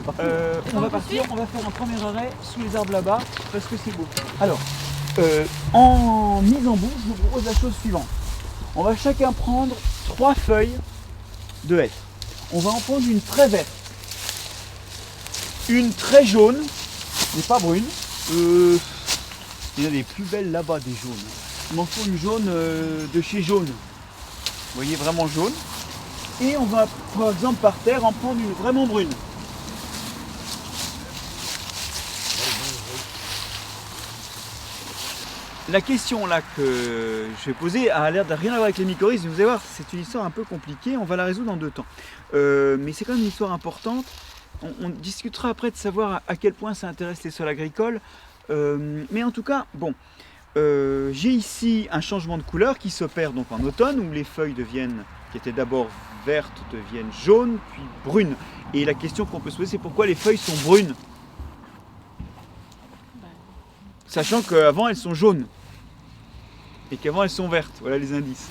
On va partir, on va faire un premier arrêt sous les arbres là-bas parce que c'est beau. Alors, en mise en bouche, je vous propose la chose suivante. On va chacun prendre 3 feuilles de hêtre. On va en prendre une très verte, une très jaune, mais pas brune. Il y en a des plus belles là-bas, des jaunes. Il m'en faut une jaune de chez Jaune. Vous voyez, vraiment jaune. Et on va, par exemple, par terre, en prendre une vraiment brune. La question là que je vais poser a l'air de rien avoir avec les mycorhizes. Vous allez voir, c'est une histoire un peu compliquée. On va la résoudre en 2 temps. Mais c'est quand même une histoire importante. On discutera après de savoir à quel point ça intéresse les sols agricoles. Mais en tout cas, bon, j'ai ici un changement de couleur qui s'opère donc en automne, où les feuilles deviennent, qui étaient d'abord vertes, deviennent jaunes, puis brunes. Et la question qu'on peut se poser, c'est pourquoi les feuilles sont brunes, sachant qu'avant elles sont jaunes et qu'avant elles sont vertes. Voilà les indices.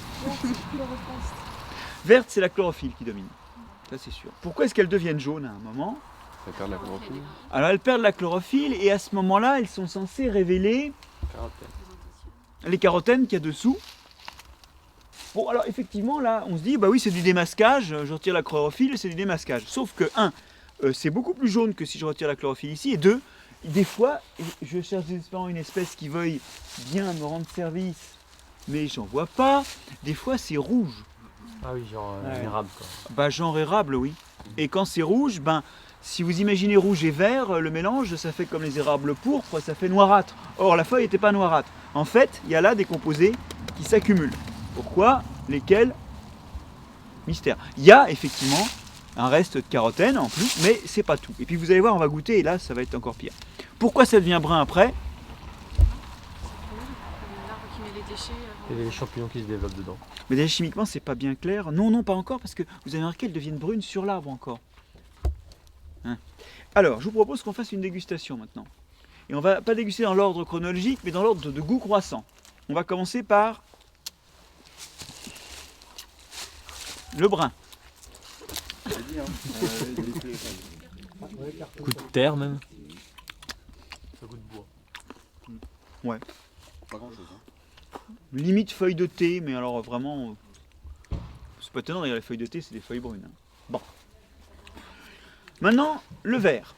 Verte, c'est la chlorophylle qui domine. Ça c'est sûr. Pourquoi est-ce qu'elles deviennent jaunes à un moment? Elles perdent la chlorophylle. Alors elles perdent la chlorophylle et à ce moment-là, elles sont censées révéler les carotènes qu'il y a dessous. Bon alors effectivement là, on se dit bah oui c'est du démasquage, je retire la chlorophylle, c'est du démasquage. Sauf que c'est beaucoup plus jaune que si je retire la chlorophylle ici, et 2, des fois, je cherche désespérément une espèce qui veuille bien me rendre service, mais j'en vois pas. Des fois, c'est rouge. Ah oui, genre Ouais. érable quoi. Bah, genre érable, oui. Et quand c'est rouge, ben, si vous imaginez rouge et vert, le mélange, ça fait comme les érables pourpres, ça fait noirâtre. Or, la feuille n'était pas noirâtre. En fait, il y a là des composés qui s'accumulent. Pourquoi? Lesquels? Mystère. Il y a effectivement un reste de carotène en plus, mais c'est pas tout. Et puis vous allez voir, on va goûter et là, ça va être encore pire. Pourquoi ça devient brun après? L'arbre qui met les déchets. Il y a des champignons qui se développent dedans. Mais déjà chimiquement, c'est pas bien clair. Non, non, pas encore, parce que vous avez remarqué, elles deviennent brunes sur l'arbre encore. Hein. Alors, je vous propose qu'on fasse une dégustation maintenant. Et on va pas déguster dans l'ordre chronologique, mais dans l'ordre de goût croissant. On va commencer par le brun. Coup de terre même. Ça goûte bois. Pas grand chose. Limite feuille de thé, mais alors vraiment, c'est pas étonnant, regarde, les feuilles de thé, c'est des feuilles brunes. Hein. Bon. Maintenant, le vert.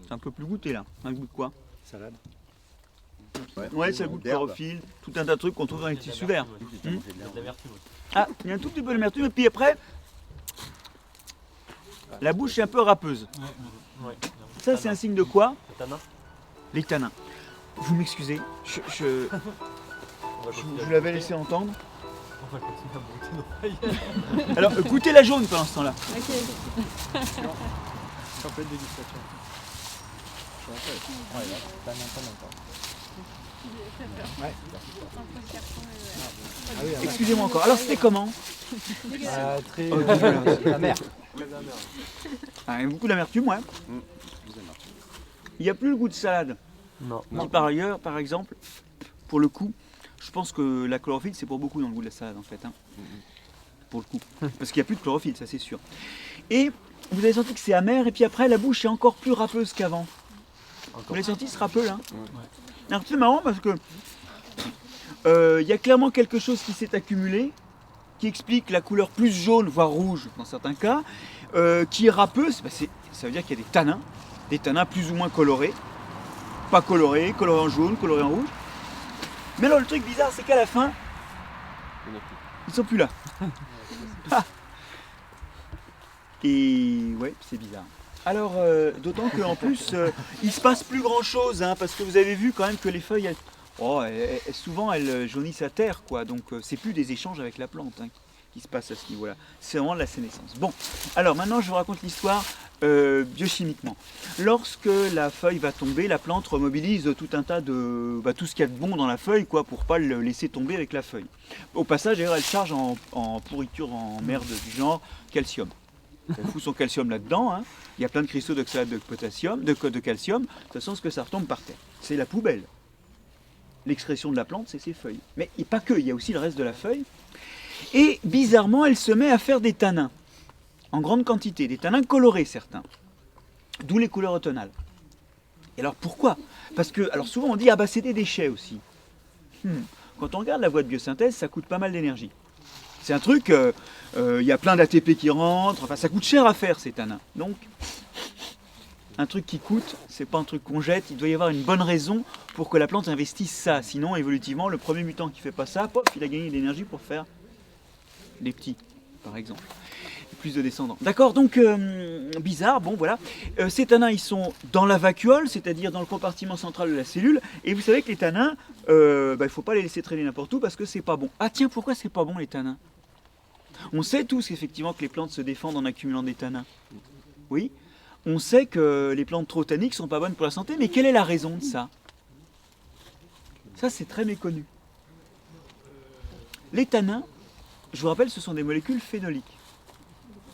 C'est un peu plus goûté là. Un goût de quoi? Salade. Ouais, ça goûte chlorophylle, tout un tas de trucs qu'on trouve dans les tissus verts. Il y a de l'amertume aussi. Ah, il y a un tout petit peu d'amertume, et puis après, la bouche est un peu râpeuse. Ouais. Ça, c'est un signe de quoi? Le tanin. Les tanins. Vous m'excusez, On va je continuer vous à l'avais goûter. laissé entendre. On va continuer à brouter nos feuilles. Alors, goûtez la jaune pendant ce temps-là. Complète dégustation. Excusez-moi encore. Alors, c'était comment? Très Oh, la mer. Ah, il y a beaucoup d'amertume, ouais. Il n'y a plus le goût de salade. Non. Qui, par ailleurs, par exemple, pour le coup, je pense que la chlorophylle, c'est pour beaucoup dans le goût de la salade, en fait. Hein. Pour le coup. Parce qu'il n'y a plus de chlorophylle, ça c'est sûr. Et vous avez senti que c'est amer, et puis après, la bouche est encore plus râpeuse qu'avant. Vous l'avez senti, ce râpeux, là? Alors, c'est marrant parce que il y a clairement quelque chose qui s'est accumulé, qui explique la couleur plus jaune, voire rouge dans certains cas, qui est râpeuse. Bah, ça veut dire qu'il y a des tanins plus ou moins colorés. Pas colorés, colorés en jaune, colorés en rouge. Mais alors le truc bizarre, c'est qu'à la fin, ils sont plus là. Ah. Et ouais, c'est bizarre. Alors, d'autant qu'en plus, il se passe plus grand chose, hein, parce que vous avez vu quand même que les feuilles, souvent elles jaunissent à terre, quoi. Donc, c'est plus des échanges avec la plante hein, qui se passe à ce niveau-là. C'est vraiment de la sénescence. Bon, alors maintenant, je vous raconte l'histoire biochimiquement. Lorsque la feuille va tomber, la plante remobilise tout un tas de, tout ce qu'il y a de bon dans la feuille, quoi, pour pas le laisser tomber avec la feuille. Au passage, d'ailleurs, elle charge en pourriture en merde du genre calcium. Elle fout son calcium là-dedans. Hein. Il y a plein de cristaux d'oxalate de potassium, de calcium. De toute façon, ce que ça retombe par terre, c'est la poubelle. l'excrétion de la plante, c'est ses feuilles. Mais pas que, il y a aussi le reste de la feuille. Et bizarrement, elle se met à faire des tanins, en grande quantité, des tanins colorés certains, d'où les couleurs automnales. Et alors pourquoi? Parce que, alors souvent on dit, ah bah c'est des déchets aussi. Quand on regarde la voie de biosynthèse, ça coûte pas mal d'énergie. C'est un truc, il y a plein d'ATP qui rentrent, enfin ça coûte cher à faire ces tanins. Donc, un truc qui coûte, c'est pas un truc qu'on jette, il doit y avoir une bonne raison pour que la plante investisse ça. Sinon, évolutivement, le premier mutant qui fait pas ça, pop, il a gagné de l'énergie pour faire des petits, par exemple. Plus de descendants. D'accord, donc bizarre, bon voilà. Ces tanins, ils sont dans la vacuole, c'est-à-dire dans le compartiment central de la cellule. Et vous savez que les tanins, il ne faut pas les laisser traîner n'importe où parce que c'est pas bon. Ah tiens, pourquoi c'est pas bon les tanins? On sait tous effectivement que les plantes se défendent en accumulant des tanins. Oui. On sait que les plantes trop tanniques sont pas bonnes pour la santé, mais quelle est la raison de ça? Ça, c'est très méconnu. Les tanins, je vous rappelle, ce sont des molécules phénoliques.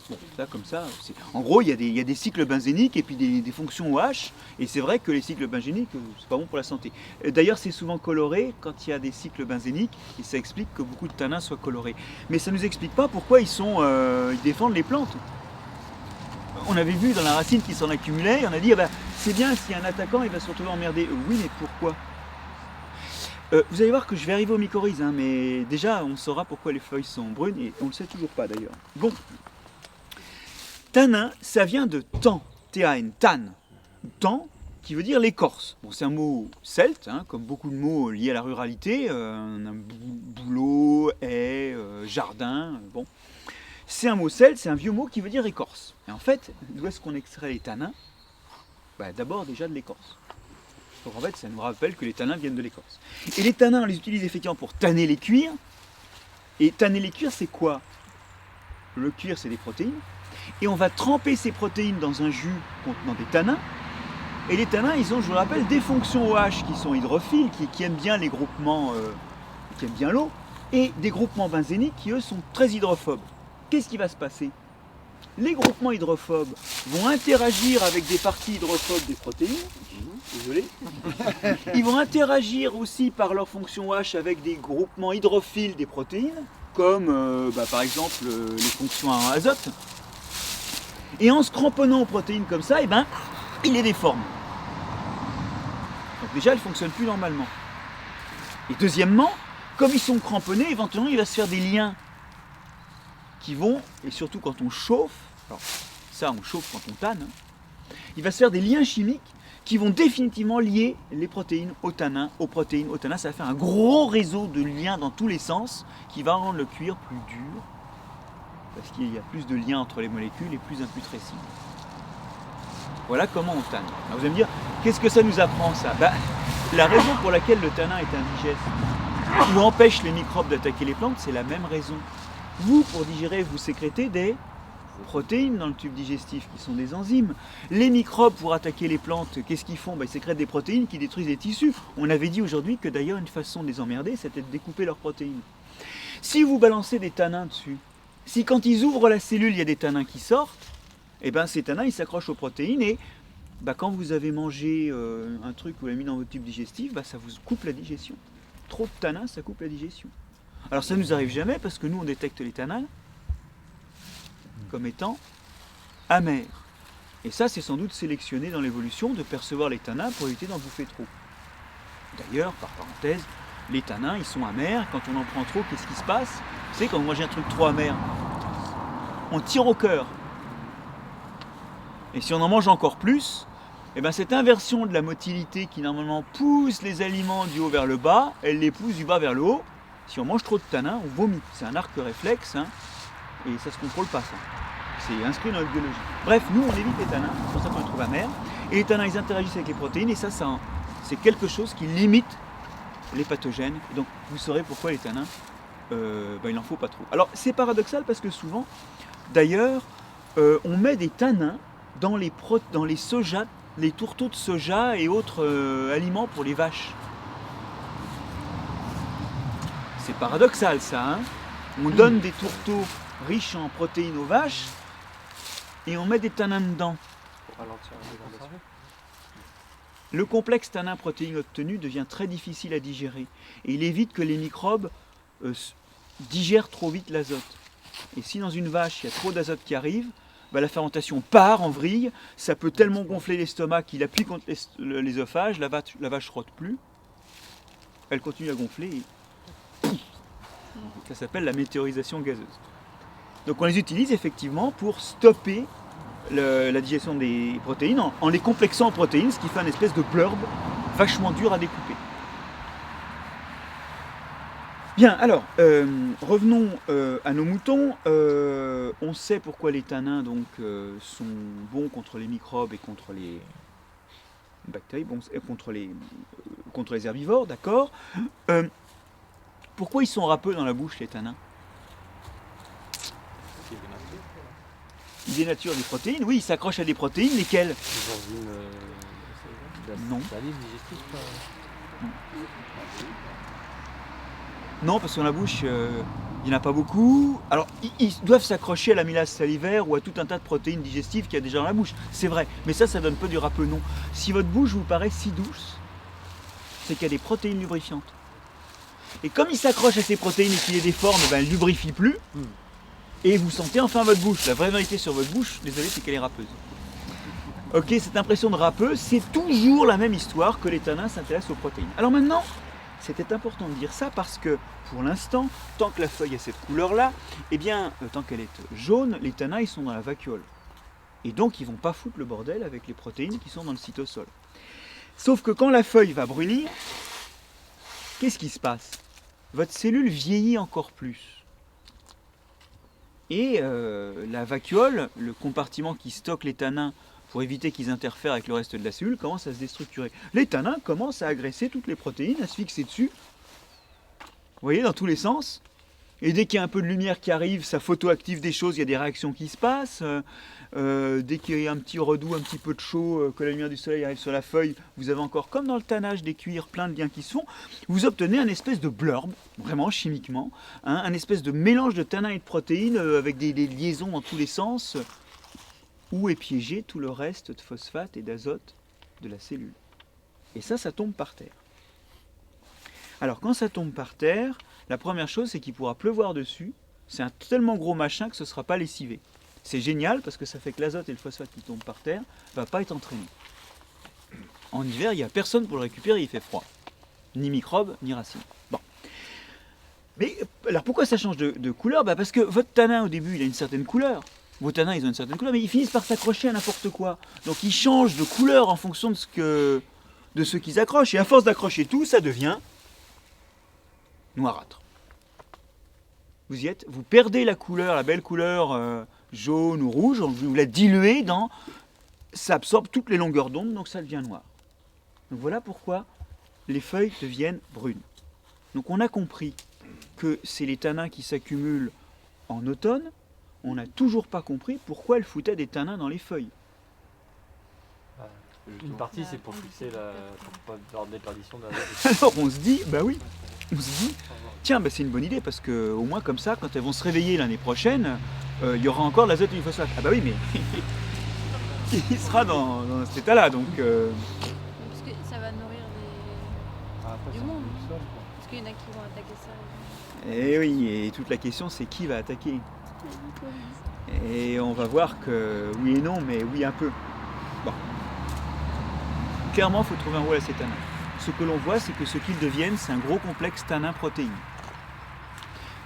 Bon, ça, comme ça, en gros, il y a des cycles benzéniques et puis des fonctions OH, et c'est vrai que les cycles benzéniques, c'est pas bon pour la santé. D'ailleurs, c'est souvent coloré quand il y a des cycles benzéniques, et ça explique que beaucoup de tanins soient colorés. Mais ça ne nous explique pas pourquoi ils défendent les plantes. On avait vu dans la racine qui s'en accumulait, on a dit, ah bah, c'est bien, s'il y a un attaquant, il va se retrouver emmerdé. Oui, mais pourquoi? Vous allez voir que je vais arriver aux mycorhizes, hein, mais déjà, on saura pourquoi les feuilles sont brunes, et on ne le sait toujours pas d'ailleurs. Bon. Tanin, ça vient de tan, T-A-N, tan. Tan, qui veut dire l'écorce. Bon, c'est un mot celte, hein, comme beaucoup de mots liés à la ruralité, un boulot, haie, jardin, bon. C'est un mot celte, c'est un vieux mot qui veut dire écorce. Et en fait, d'où est-ce qu'on extrait les tanins? D'abord déjà de l'écorce. Donc en fait, ça nous rappelle que les tanins viennent de l'écorce. Et les tanins, on les utilise effectivement pour tanner les cuirs. Et tanner les cuirs, c'est quoi? Le cuir, c'est des protéines. Et on va tremper ces protéines dans un jus contenant des tanins. Et les tanins, ils ont, je vous le rappelle, des fonctions OH qui sont hydrophiles, qui aiment bien les groupements, qui aiment bien l'eau, et des groupements benzéniques qui, eux, sont très hydrophobes. Qu'est-ce qui va se passer? Les groupements hydrophobes vont interagir avec des parties hydrophobes des protéines. Désolé. Ils vont interagir aussi par leur fonction OH avec des groupements hydrophiles des protéines, comme par exemple les fonctions à azote. Et en se cramponnant aux protéines comme ça, il les déforme. Donc déjà, elles ne fonctionnent plus normalement. Et deuxièmement, comme ils sont cramponnés, éventuellement, il va se faire des liens qui vont, et surtout quand on chauffe, alors ça on chauffe quand on tanne, il va se faire des liens chimiques qui vont définitivement lier les protéines aux tanins, ça va faire un gros réseau de liens dans tous les sens qui va rendre le cuir plus dur, parce qu'il y a plus de liens entre les molécules et plus imputrescibles. Voilà comment on tanne. Alors vous allez me dire, qu'est-ce que ça nous apprend ça? La raison pour laquelle le tanin est indigeste ou empêche les microbes d'attaquer les plantes, c'est la même raison. Vous, pour digérer, vous sécrétez des protéines dans le tube digestif, qui sont des enzymes. Les microbes, pour attaquer les plantes, qu'est-ce qu'ils font? Ils sécrètent des protéines qui détruisent les tissus. On avait dit aujourd'hui que d'ailleurs, une façon de les emmerder, c'était de découper leurs protéines. Si vous balancez des tanins dessus, si quand ils ouvrent la cellule, il y a des tanins qui sortent, ces tanins, ils s'accrochent aux protéines et quand vous avez mangé un truc, vous l'avez mis dans votre tube digestif, ça vous coupe la digestion. Trop de tanins, ça coupe la digestion. Alors ça ne nous arrive jamais parce que nous on détecte les tanins comme étant amers. Et ça c'est sans doute sélectionné dans l'évolution de percevoir les tanins pour éviter d'en bouffer trop. D'ailleurs, par parenthèse, les tanins ils sont amers, quand on en prend trop, qu'est-ce qui se passe? Vous savez, quand on mange un truc trop amer, on tire au cœur. Et si on en mange encore plus, cette inversion de la motilité qui normalement pousse les aliments du haut vers le bas, elle les pousse du bas vers le haut. Si on mange trop de tanins, on vomit. C'est un arc réflexe, et ça ne se contrôle pas, ça. C'est inscrit dans notre biologie. Bref, nous, on évite les tanins, c'est pour ça qu'on les trouve amers. Et les tanins, ils interagissent avec les protéines, et ça c'est quelque chose qui limite les pathogènes. Et donc, vous saurez pourquoi les tanins, il n'en faut pas trop. Alors, c'est paradoxal parce que souvent, d'ailleurs, on met des tanins dans les soja, les tourteaux de soja et autres aliments pour les vaches. C'est paradoxal ça, On donne des tourteaux riches en protéines aux vaches et on met des tanins dedans. Pour ralentir la dégradation. le complexe tanin-protéine obtenu devient très difficile à digérer et il évite que les microbes digèrent trop vite l'azote. Et si dans une vache il y a trop d'azote qui arrive, la fermentation part en vrille, ça peut tellement gonfler l'estomac qu'il appuie contre l'œsophage, la vache rote plus, elle continue à gonfler et pouf, ça s'appelle la météorisation gazeuse. Donc on les utilise effectivement pour stopper la digestion des protéines en les complexant en protéines, ce qui fait une espèce de blurb vachement dur à découper. Bien, alors, revenons à nos moutons. On sait pourquoi les tanins donc, sont bons contre les microbes et contre les bactéries, contre les herbivores, d'accord. Pourquoi ils sont râpeux dans la bouche, les tanins? Ils dénaturent des protéines, oui, ils s'accrochent à des protéines, lesquelles? Non. Non, parce que dans la bouche, il n'y en a pas beaucoup. Alors, ils doivent s'accrocher à l'amylase salivaire ou à tout un tas de protéines digestives qu'il y a déjà dans la bouche. C'est vrai, mais ça donne pas du râpeux, non. Si votre bouche vous paraît si douce, c'est qu'il y a des protéines lubrifiantes. Et comme il s'accroche à ces protéines et qu'il les déforme, elle ne lubrifie plus. Et vous sentez enfin votre bouche. La vraie vérité sur votre bouche, désolé, c'est qu'elle est râpeuse. Ok, cette impression de râpeux, c'est toujours la même histoire que les tanins s'intéressent aux protéines. Alors maintenant, c'était important de dire ça parce que, pour l'instant, tant que la feuille a cette couleur-là, eh bien, tant qu'elle est jaune, les tanins, ils sont dans la vacuole. Et donc, ils ne vont pas foutre le bordel avec les protéines qui sont dans le cytosol. Sauf que quand la feuille va brunir, qu'est-ce qui se passe? Votre cellule vieillit encore plus. Et la vacuole, le compartiment qui stocke les tanins pour éviter qu'ils interfèrent avec le reste de la cellule, commence à se déstructurer. Les tanins commencent à agresser toutes les protéines, à se fixer dessus. Vous voyez, dans tous les sens. Et dès qu'il y a un peu de lumière qui arrive, ça photoactive des choses, il y a des réactions qui se passent. Dès qu'il y a un petit redout, un petit peu de chaud, que la lumière du soleil arrive sur la feuille, vous avez encore, comme dans le tannage des cuirs, plein de liens qui se font. Vous obtenez un espèce de blurb, vraiment chimiquement, hein, un espèce de mélange de tanins et de protéines avec des liaisons dans tous les sens, où est piégé tout le reste de phosphate et d'azote de la cellule. Et ça tombe par terre. Alors quand ça tombe par terre, la première chose c'est qu'il pourra pleuvoir dessus. C'est un tellement gros machin que ce ne sera pas lessivé. C'est génial parce que ça fait que l'azote et le phosphate qui tombent par terre ne va pas être entraîné. En hiver, il n'y a personne pour le récupérer, il fait froid. Ni microbes, ni racines. Bon. Mais alors pourquoi ça change de couleur? Parce que votre tanin au début il a une certaine couleur. Vos tanins ils ont une certaine couleur, mais ils finissent par s'accrocher à n'importe quoi. Donc ils changent de couleur en fonction de ce qu'ils accrochent. Et à force d'accrocher tout, ça devient noirâtre. Vous y êtes? Vous perdez la couleur, la belle couleur jaune ou rouge, vous la diluez dans... Ça absorbe toutes les longueurs d'onde, donc ça devient noir. Donc voilà pourquoi les feuilles deviennent brunes. Donc on a compris que c'est les tanins qui s'accumulent en automne. On n'a toujours pas compris pourquoi elle foutait des tanins dans les feuilles. Une partie, c'est pour fixer pour pas avoir de déperdition de Alors on se dit, tiens, c'est une bonne idée parce que au moins comme ça, quand elles vont se réveiller l'année prochaine, il y aura encore l'azote et du phosphate. Ah bah oui, mais il sera dans cet état-là, donc. Parce que ça va nourrir du monde. Parce qu'il y en a qui vont attaquer ça. Et oui, et toute la question c'est qui va attaquer. Et on va voir que oui et non, mais oui un peu. Bon. Clairement, il faut trouver un rôle à ces tanins. Ce que l'on voit, c'est que ce qu'ils deviennent, c'est un gros complexe tanin-protéine,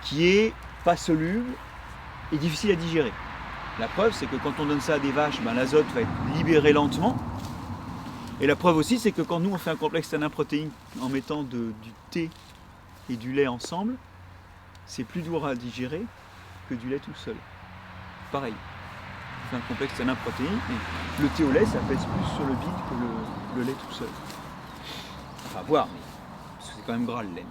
qui est pas soluble et difficile à digérer. La preuve, c'est que quand on donne ça à des vaches, l'azote va être libéré lentement. Et la preuve aussi, c'est que quand nous on fait un complexe tanin-protéine en mettant du thé et du lait ensemble, c'est plus dur à digérer que du lait tout seul. Pareil. On fait un complexe tanin-protéine et le thé au lait, ça pèse plus sur le bide que le lait tout seul. Enfin, à voir, mais parce que c'est quand même gras le lait.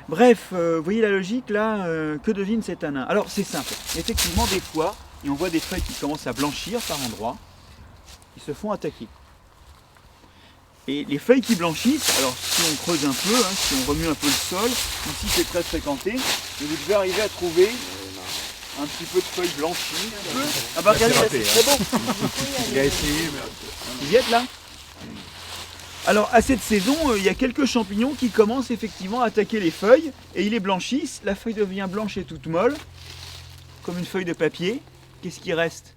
Bref, vous voyez la logique là, que deviennent ces tanins? Alors c'est simple, effectivement des fois, et on voit des feuilles qui commencent à blanchir par endroits, ils se font attaquer. Et les feuilles qui blanchissent, alors si on creuse un peu, si on remue un peu le sol, ici c'est très fréquenté, et vous devez arriver à trouver un petit peu de feuilles blanchies. Ah bah regardez, là, c'est très beau. Il a essayé, mais... Vous y êtes là? Alors à cette saison, il y a quelques champignons qui commencent effectivement à attaquer les feuilles et ils les blanchissent. La feuille devient blanche et toute molle, comme une feuille de papier. Qu'est-ce qui reste?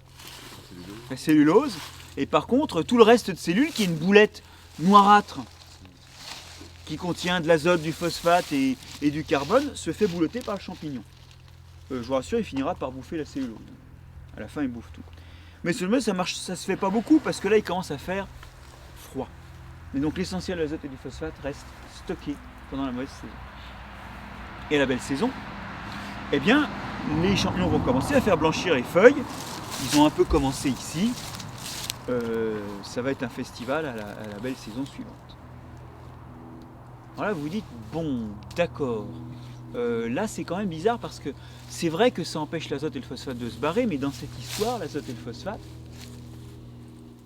La cellulose. Et par contre, tout le reste de cellule, qui est une boulette noirâtre, qui contient de l'azote, du phosphate et du carbone, se fait boulotter par le champignon. Je vous rassure, il finira par bouffer la cellulose. À la fin, il bouffe tout. Mais seulement, ça se fait pas beaucoup parce que là, il commence à faire froid. Et donc, l'essentiel de l'azote et du phosphate reste stocké pendant la mauvaise saison. Et à la belle saison, eh bien, les champignons vont commencer à faire blanchir les feuilles. Ils ont un peu commencé ici. Ça va être un festival à la belle saison suivante. Voilà, vous vous dites, bon, d'accord. Là, c'est quand même bizarre parce que c'est vrai que ça empêche l'azote et le phosphate de se barrer, mais dans cette histoire, l'azote et le phosphate,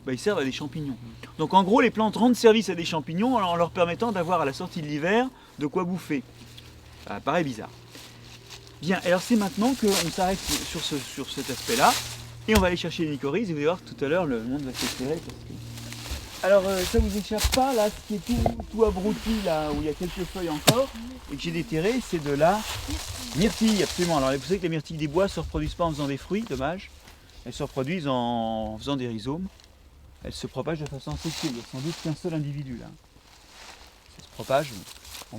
ils servent à des champignons. Donc en gros, les plantes rendent service à des champignons en leur permettant d'avoir à la sortie de l'hiver de quoi bouffer. Ça paraît bizarre. Bien, alors c'est maintenant qu'on s'arrête sur cet aspect-là et on va aller chercher les mycorhizes et vous allez voir que tout à l'heure le monde va s'éclairer. Alors ça vous échappe pas là, ce qui est tout abruti là où il y a quelques feuilles encore et que j'ai déterré, c'est de la myrtille, absolument. Alors vous savez que les myrtilles des bois ne se reproduisent pas en faisant des fruits, dommage. Elles se reproduisent en faisant des rhizomes. Elles se propagent de façon asexuée. Il n'y a sans doute qu'un seul individu là. Ça se propage en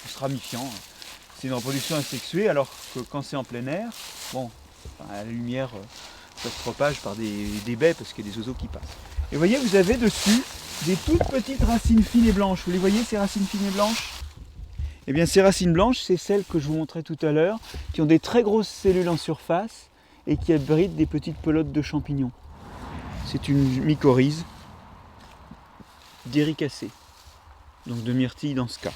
se ramifiant. C'est une reproduction asexuée alors que quand c'est en plein air, bon, à la lumière, ça se propage par des baies parce qu'il y a des oiseaux qui passent. Et vous voyez, vous avez dessus des toutes petites racines fines et blanches. Vous les voyez, ces racines fines et blanches? Eh bien, ces racines blanches, c'est celles que je vous montrais tout à l'heure, qui ont des très grosses cellules en surface et qui abritent des petites pelotes de champignons. C'est une mycorhize d'éricacée, donc de myrtille dans ce cas.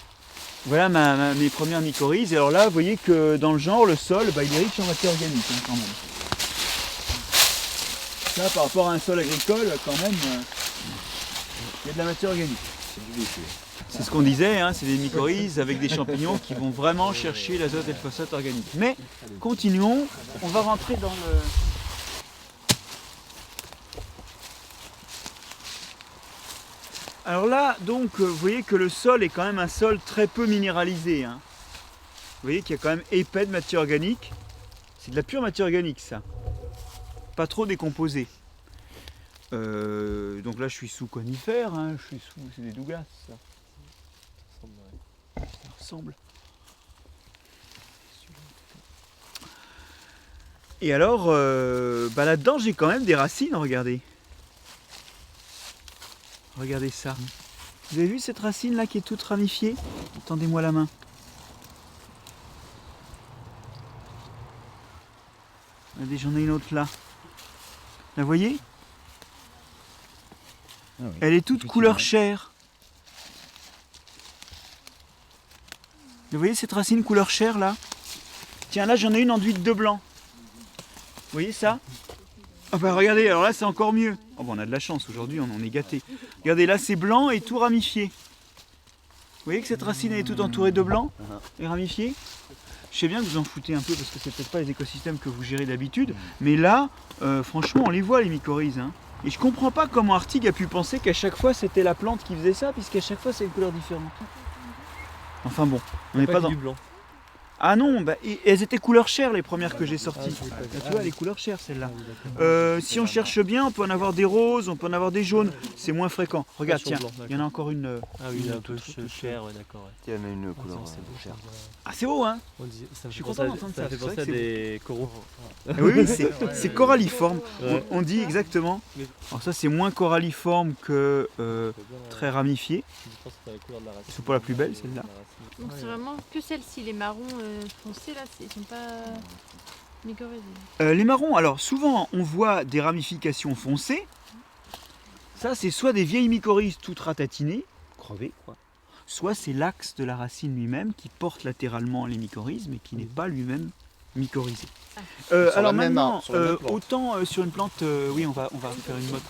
Voilà mes premières mycorhizes. Et alors là, vous voyez que dans le genre, le sol, il est riche en matière organique quand même. Là, par rapport à un sol agricole, quand même, il y a de la matière organique. C'est ce qu'on disait, c'est des mycorhizes avec des champignons qui vont vraiment chercher l'azote et le phosphate organique. Mais continuons, on va rentrer dans le... Alors là, donc, vous voyez que le sol est quand même un sol très peu minéralisé. Vous voyez qu'il y a quand même épais de matière organique. C'est de la pure matière organique, ça. Pas trop décomposé. Donc là, je suis sous conifères, c'est des Douglas, ça. Ça ressemble. Et alors, là-dedans, j'ai quand même des racines, regardez. Regardez ça. Vous avez vu cette racine là qui est toute ramifiée? Tendez-moi la main. Regardez, j'en ai une autre là. La voyez? Ah oui. Elle est toute couleur chair. Vous voyez cette racine couleur chair là? Tiens, là j'en ai une enduite de blanc. Vous voyez ça? Ah regardez, alors là c'est encore mieux. Oh on a de la chance aujourd'hui, on en est gâté. Regardez, là c'est blanc et tout ramifié. Vous voyez que cette racine elle est toute entourée de blanc et ramifiée? Je sais bien que vous en foutez un peu parce que c'est peut-être pas les écosystèmes que vous gérez d'habitude, mais là, franchement, on les voit les mycorhizes. Et je comprends pas comment Artigue a pu penser qu'à chaque fois c'était la plante qui faisait ça, puisqu'à chaque fois c'est une couleur différente. Enfin bon, on n'est pas dans... du blanc. Ah non, elles étaient couleur chair les premières que j'ai sorties. Tu vois, les couleurs chair celles-là. Si on cherche bien, on peut en avoir des roses, on peut en avoir des jaunes. C'est moins fréquent. Regarde, tiens, il y en a encore une. Ah oui, il est un peu chair, ouais, d'accord. Ouais. Il y en a une couleur chair. Ah, c'est beau, hein? Ça je suis content d'entendre ça. Ça fait penser à des coraux. Oui, c'est coralliforme. On dit exactement. Alors ça, c'est moins coralliforme que très ramifié. C'est pas la plus belle, celle-là. Donc c'est vraiment que celles-ci, les marrons foncés là, ils sont pas mycorhizés. Les marrons, alors souvent on voit des ramifications foncées. Ça c'est soit des vieilles mycorhizes toutes ratatinées, crevées quoi. Soit c'est l'axe de la racine lui-même qui porte latéralement les mycorhizes mais qui n'est pas lui-même mycorhizé. Alors maintenant, autant sur une plante, oui on va faire une mode.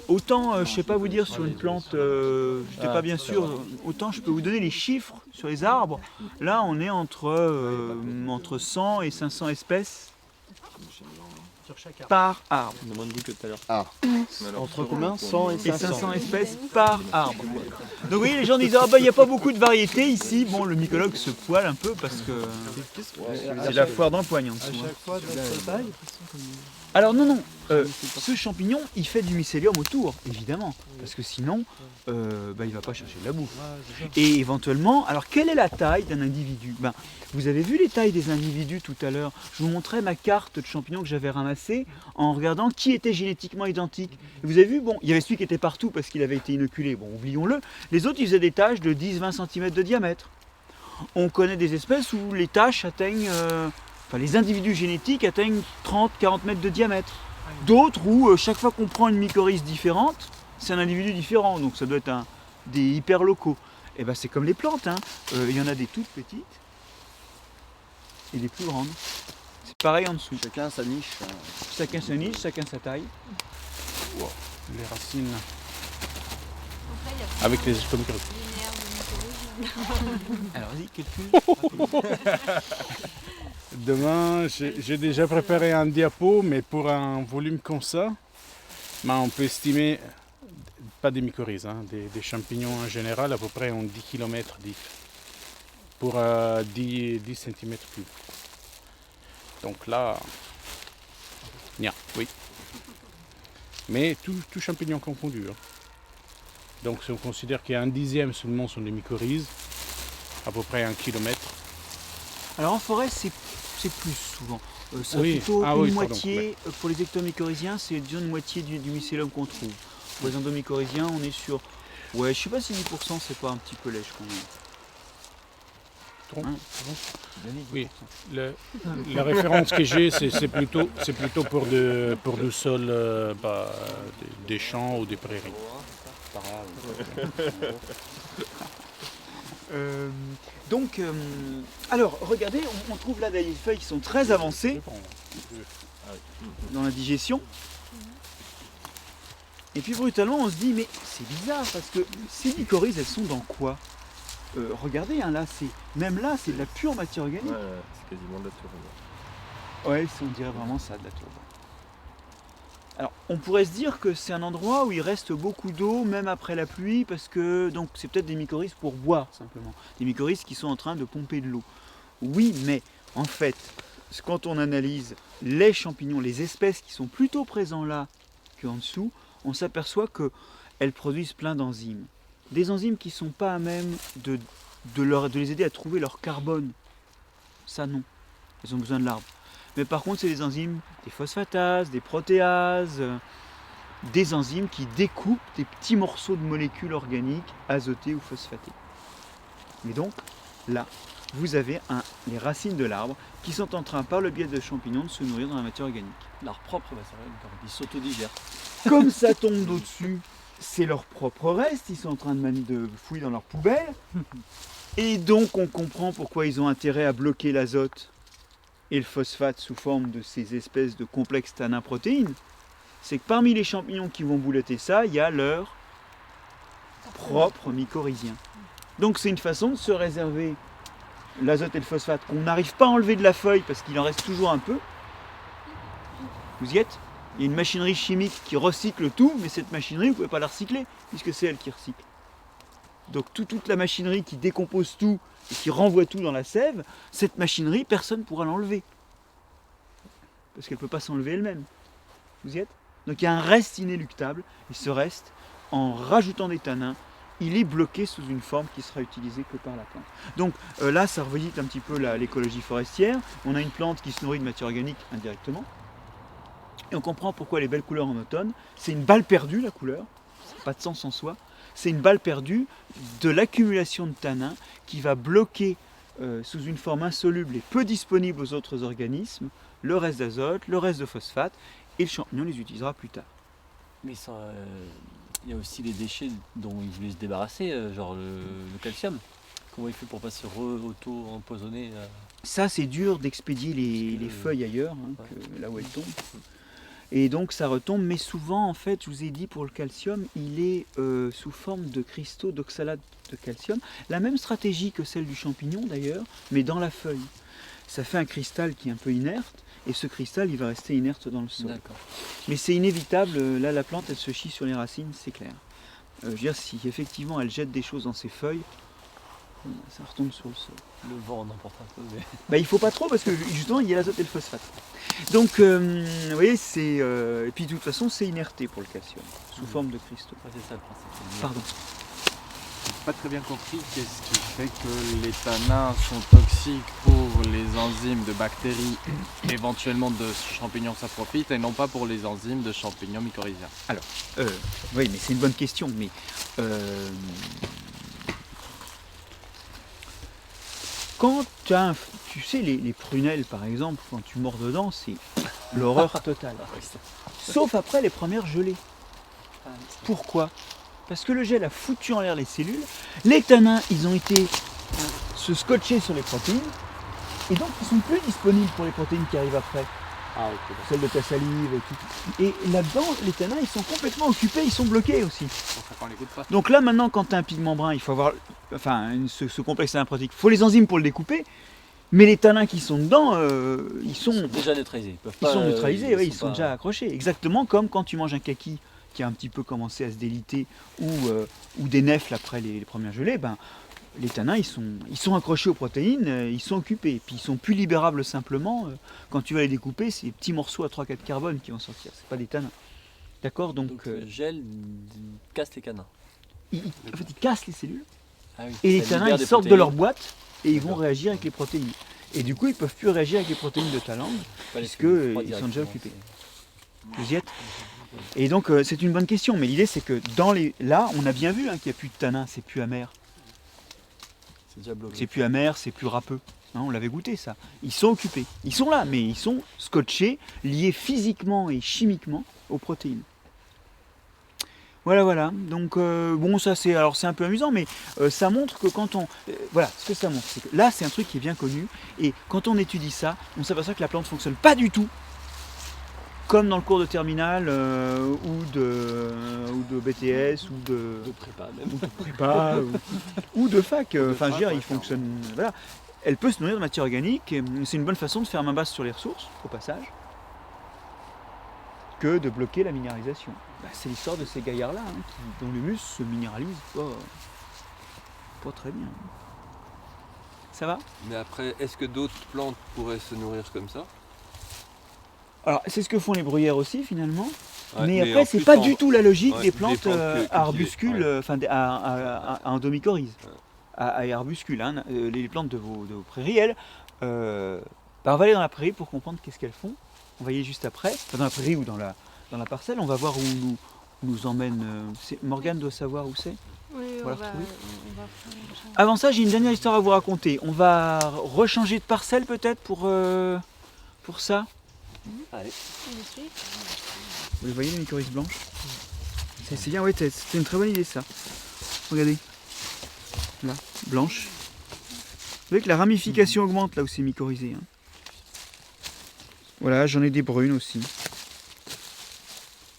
Autant, je sais pas vous dire sur une plante, j'étais pas bien sûr, autant je peux vous donner les chiffres sur les arbres. Là, on est entre 100 et 500 espèces Sur chaque arbre. par arbre. On a moins de goût que tout à l'heure. Ah. Entre combien 100 et Et 500. 500 espèces par arbre. Donc oui, les gens disent ah bah il n'y a pas beaucoup de variétés ici. Bon, le mycologue se poile un peu parce que c'est la foire d'empoigne en À dessous. hein. chaque fois, de notre taille. Alors non, ce champignon, il fait du mycélium autour, évidemment, parce que sinon, il ne va pas chercher de la bouffe. Et éventuellement, alors quelle est la taille d'un individu? Vous avez vu les tailles des individus tout à l'heure. Je vous montrais ma carte de champignons que j'avais ramassée en regardant qui était génétiquement identique. Et vous avez vu, bon, il y avait celui qui était partout parce qu'il avait été inoculé, bon, oublions-le. Les autres, ils faisaient des taches de 10-20 cm de diamètre. On connaît des espèces où les taches atteignent... les individus génétiques atteignent 30-40 mètres de diamètre. D'autres où chaque fois qu'on prend une mycorhize différente, c'est un individu différent, donc ça doit être des hyper locaux. Et ben c'est comme les plantes, il y en a des toutes petites et des plus grandes. C'est pareil en dessous. Chacun sa niche. Chacun sa niche, chacun sa taille. Les racines Donc là, il y a avec les plusieurs comme linéaires de mycorhizes. Alors vas-y, calcule. Demain, j'ai déjà préparé un diapo, mais pour un volume comme ça, on peut estimer, pas des mycorhizes, des champignons en général, à peu près en 10 km pour 10 cm cubes. Donc là, oui. Mais tout champignon confondu. Donc si on considère qu'il y a un dixième seulement sont des mycorhizes, à peu près 1 km. Alors en forêt, c'est plus souvent. C'est Oui. plutôt Ah une oui, moitié, pour les ectomycorhiziens, c'est disons une moitié du mycélium qu'on trouve. Pour les endomycorhiziens, on est sur, je sais pas si 10% c'est pas un petit peu lèche quand même. Hein Oui, la référence que j'ai, c'est plutôt pour du sol, des champs ou des prairies. Alors regardez, on trouve là des feuilles qui sont très avancées dans la digestion. Et puis brutalement on se dit mais c'est bizarre parce que ces mycorhizes elles sont dans quoi? Regardez même là c'est de la pure matière organique. Ouais, c'est quasiment de la tourbe. Ouais, on dirait vraiment ça, de la tourbe. Alors, on pourrait se dire que c'est un endroit où il reste beaucoup d'eau, même après la pluie, parce que donc c'est peut-être des mycorhizes pour boire, simplement. Des mycorhizes qui sont en train de pomper de l'eau. Oui, mais en fait, quand on analyse les champignons, les espèces qui sont plutôt présents là qu'en dessous, on s'aperçoit qu'elles produisent plein d'enzymes. Des enzymes qui ne sont pas à même de les aider à trouver leur carbone. Ça, non. Elles ont besoin de l'arbre. Mais par contre, c'est des enzymes, des phosphatases, des protéases, des enzymes qui découpent des petits morceaux de molécules organiques azotées ou phosphatées. Et donc, là, vous avez les racines de l'arbre qui sont en train, par le biais de champignons, de se nourrir dans la matière organique. L'arbre propre, il s'autodigère. Comme ça tombe d'au-dessus, c'est leur propre reste, ils sont en train de fouiller dans leur poubelle. Et donc, on comprend pourquoi ils ont intérêt à bloquer l'azote et le phosphate sous forme de ces espèces de complexes tannin-protéines. C'est que parmi les champignons qui vont boulotter ça, il y a leur propre mycorhizien. Donc c'est une façon de se réserver l'azote et le phosphate qu'on n'arrive pas à enlever de la feuille parce qu'il en reste toujours un peu. Vous y êtes? Il y a une machinerie chimique qui recycle tout, mais cette machinerie, vous ne pouvez pas la recycler, puisque c'est elle qui recycle. Donc toute la machinerie qui décompose tout et qui renvoie tout dans la sève, cette machinerie, personne ne pourra l'enlever. Parce qu'elle ne peut pas s'enlever elle-même. Vous y êtes? Donc il y a un reste inéluctable, et ce reste, en rajoutant des tanins, il est bloqué sous une forme qui sera utilisée que par la plante. Donc là, ça revisite un petit peu l'écologie forestière. On a une plante qui se nourrit de matière organique indirectement. Et on comprend pourquoi les belles couleurs en automne, c'est une balle perdue la couleur, ça n'a pas de sens en soi. C'est une balle perdue de l'accumulation de tanins qui va bloquer sous une forme insoluble et peu disponible aux autres organismes le reste d'azote, le reste de phosphate, et le champignon les utilisera plus tard. Mais ça, il y a aussi les déchets dont ils voulaient se débarrasser, genre le calcium. Comment il fait pour pas se auto-empoisonner Ça, c'est dur d'expédier les feuilles ailleurs, là où elles tombent. Et donc ça retombe, mais souvent en fait, je vous ai dit pour le calcium, il est sous forme de cristaux d'oxalate de calcium. La même stratégie que celle du champignon d'ailleurs, mais dans la feuille. ça fait un cristal qui est un peu inerte, et ce cristal, il va rester inerte dans le sol. D'accord. Mais c'est inévitable, là la plante, elle se chie sur les racines, c'est clair. Je veux dire, si effectivement elle jette des choses dans ses feuilles, ça retombe sur le sol. Le vent en emporte un peu, mais... Bah, il faut pas trop parce que justement il y a l'azote et le phosphate. Donc vous voyez, c'est et puis de toute façon c'est inerté pour le calcium sous forme de cristaux. Ouais, c'est ça le principe. Pardon. Pas très bien compris qu'est-ce qui fait que les tanins sont toxiques pour les enzymes de bactéries, éventuellement de champignons saprophytes, et non pas pour les enzymes de champignons mycorhiziens. Oui, mais c'est une bonne question. Mais quand tu sais les prunelles par exemple, quand tu mords dedans, c'est l'horreur totale. Sauf après les premières gelées. Pourquoi ? Parce que le gel a foutu en l'air les cellules, les tanins, ils ont été se scotcher sur les protéines, et donc ils sont plus disponibles pour les protéines qui arrivent après, Ah, ok. celles de ta salive et tout. Et là-dedans, les tanins, ils sont complètement occupés, ils sont bloqués aussi. C'est pour ça qu'on les goûte pas. Donc là, maintenant, quand tu as un pigment brun, il faut avoir ce complexe tannin-protéique. Il faut les enzymes pour le découper, mais les tanins qui sont dedans, ils sont déjà neutralisés. ils sont neutralisés, oui, ils sont pas- déjà accrochés. Exactement comme quand tu manges un kaki qui a un petit peu commencé à se déliter ou des nèfles après les premières gelées, ben, les tanins ils sont accrochés aux protéines, ils sont occupés. Puis ils sont plus libérables simplement. Quand tu vas les découper, c'est des petits morceaux à 3-4 carbone qui vont sortir, c'est pas des tanins. D'accord, donc le gel casse les canins. en fait, ils cassent les cellules Ah oui, et les ça tanins libère ils des sortent de protéines. leur boîte et ils vont D'accord. réagir avec les protéines. Et du coup, ils peuvent plus réagir avec les protéines de ta langue. Pas les puisque froids ils sont déjà directement, occupés. c'est- Vous y êtes ? Et donc c'est une bonne question, mais l'idée c'est que là on a bien vu qu'il n'y a plus de tanins, c'est plus amer. C'est déjà bloqué. C'est plus amer, c'est plus râpeux. Hein, on l'avait goûté ça. Ils sont occupés. Ils sont là, mais ils sont scotchés, liés physiquement et chimiquement aux protéines. Voilà. Donc bon, ça c'est un peu amusant, mais ça montre que quand on voilà, ce que ça montre, c'est que là c'est un truc qui est bien connu, et quand on étudie ça, on s'aperçoit que la plante fonctionne pas du tout comme dans le cours de terminale ou de BTS ou de prépa même. prépa ou de fac. Enfin, je veux dire, il fonctionne. Voilà. Elle peut se nourrir de matière organique. Et c'est une bonne façon de faire main basse sur les ressources, au passage, que de bloquer la minéralisation. Bah, c'est l'histoire de ces gaillards-là, dont l'humus se minéralise pas très bien. Ça va ? Mais après, est-ce que d'autres plantes pourraient se nourrir comme ça? Alors, c'est ce que font les bruyères aussi, finalement. Ouais, mais en après, c'est plus, pas du tout la logique ouais, des des plantes plantes cultivées, à arbuscules, ouais. enfin à endomycorhizes, Ouais. à arbuscules. Hein. Les plantes de vos prairies, elles, on va aller dans la prairie pour comprendre qu'est-ce qu'elles font. On va y aller juste après, enfin, dans la prairie ou dans la parcelle. On va voir où nous emmène. Morgane doit savoir où c'est. Oui, On on va va, la retrouver. on va faire une chose. Avant ça, j'ai une dernière histoire à vous raconter. On va rechanger de parcelle peut-être pour ça. Allez. Je suis. Vous les voyez les mycorhizes blanches? C'est bien, ouais, c'est une très bonne idée ça. Regardez. Là, blanche. Vous voyez que la ramification augmente là où c'est mycorhizé. Hein. Voilà, j'en ai des brunes aussi.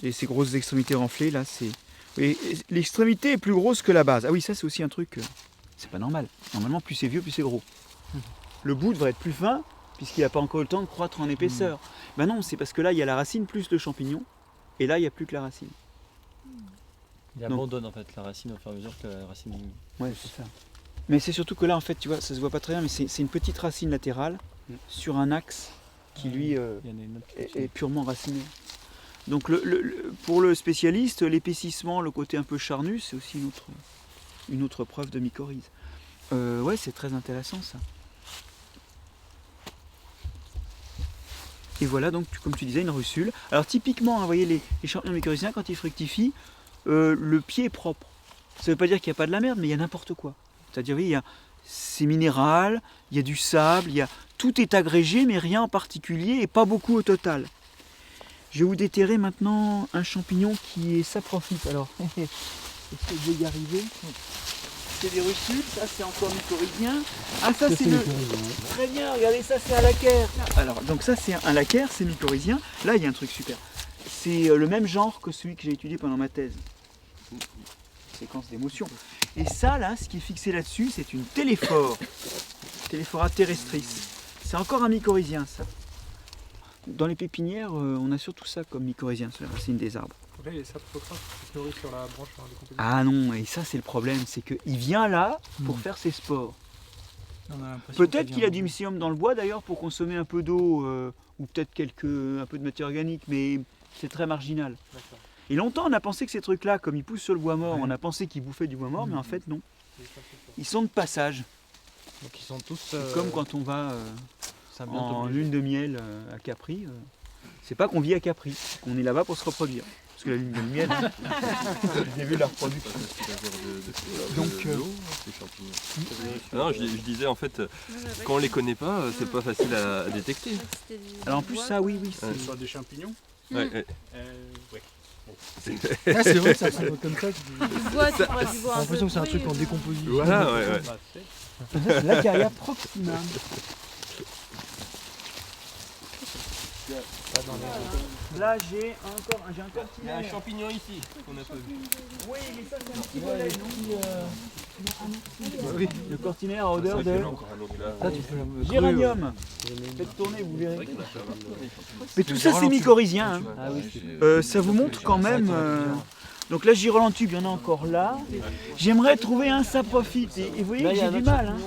Et ces grosses extrémités renflées là, c'est. Vous voyez, l'extrémité est plus grosse que la base. Ah oui, ça c'est aussi un truc. C'est pas normal. Normalement, plus c'est vieux, plus c'est gros. Le bout devrait être plus fin, puisqu'il n'a pas encore eu le temps de croître en épaisseur. Ben non, c'est parce que là, il y a la racine plus le champignon, et là, il n'y a plus que la racine. Il abandonne en fait la racine au fur et à mesure que la racine. Ouais, c'est ça. Mais c'est surtout que là, en fait, tu vois, ça se voit pas très bien, mais c'est une petite racine latérale sur un axe qui, lui, Il y en a une autre qui est purement raciné. Donc, pour le spécialiste, l'épaississement, le côté un peu charnu, c'est aussi une autre preuve de mycorhize. Ouais, c'est très intéressant, ça. Et voilà donc, comme tu disais, une russule. Alors typiquement, hein, vous voyez, les champignons mycorhiziens, quand ils fructifient, le pied est propre. Ça ne veut pas dire qu'il n'y a pas de la merde, mais il y a n'importe quoi. C'est-à-dire, oui, c'est minéral, il y a du sable, tout est agrégé, mais rien en particulier et pas beaucoup au total. Je vais vous déterrer maintenant un champignon qui est saprophyte. Alors, est-ce que je vais y arriver? C'est des russules, ça c'est encore mycorhizien. Ah ça c'est le... Très bien, regardez ça c'est un laquaire. Alors donc ça c'est un laquaire, c'est mycorhizien. Là il y a un truc super. C'est le même genre que celui que j'ai étudié pendant ma thèse. Séquence d'émotions. Et ça là, ce qui est fixé là-dessus, c'est une téléphore. Téléphora terrestris. C'est encore un mycorhizien ça. Dans les pépinières, on a surtout ça comme mycorhizien, c'est la racine des arbres. Là, il y a saprophages qui se nourrissent sur la branche décomposée. Ah non, et ça c'est le problème, c'est qu'il vient là pour faire ses spores. On a l'impression Peut-être qu'il a du mycélium dans le bois d'ailleurs pour consommer un peu d'eau ou peut-être un peu de matière organique, mais c'est très marginal. D'accord. Et longtemps on a pensé que ces trucs-là, comme ils poussent sur le bois mort, on a pensé qu'ils bouffaient du bois mort, mais en fait non. Ils sont de passage. Donc ils sont tous. C'est comme quand on va ça a bientôt en bougé. lune de miel à Capri. C'est pas qu'on vit à Capri, c'est qu'on est là-bas pour se reproduire. Parce que la lune de miel, j'ai vu la reproduction. Donc, Non, je disais en fait, quand on les connaît pas, c'est pas facile à détecter. alors en plus ça, oui, Ce sont des champignons. Ouais, ouais. Ouais. Ah, c'est vrai que ça ressemble comme ça. Du bois, tu pourrais du bois. J'ai l'impression que c'est un truc en décomposition. Voilà, ouais, ouais. c'est l'Acaria proxima. Là j'ai encore Il y a un cortinaire. champignon ici qu'on n'a pas vu. Oui, mais ça c'est un petit volet, non Le cortinaire à odeur de Encore un autre là. Ça, tu peux le géranium. Faites tourner, vous verrez. Mais tout ça c'est mycorhizien. Hein. Ah oui, Ça vous montre quand même. Donc là, Girolantube, il y en a encore là. J'aimerais trouver un saprophyte. Et vous voyez que j'ai du mal. Hein.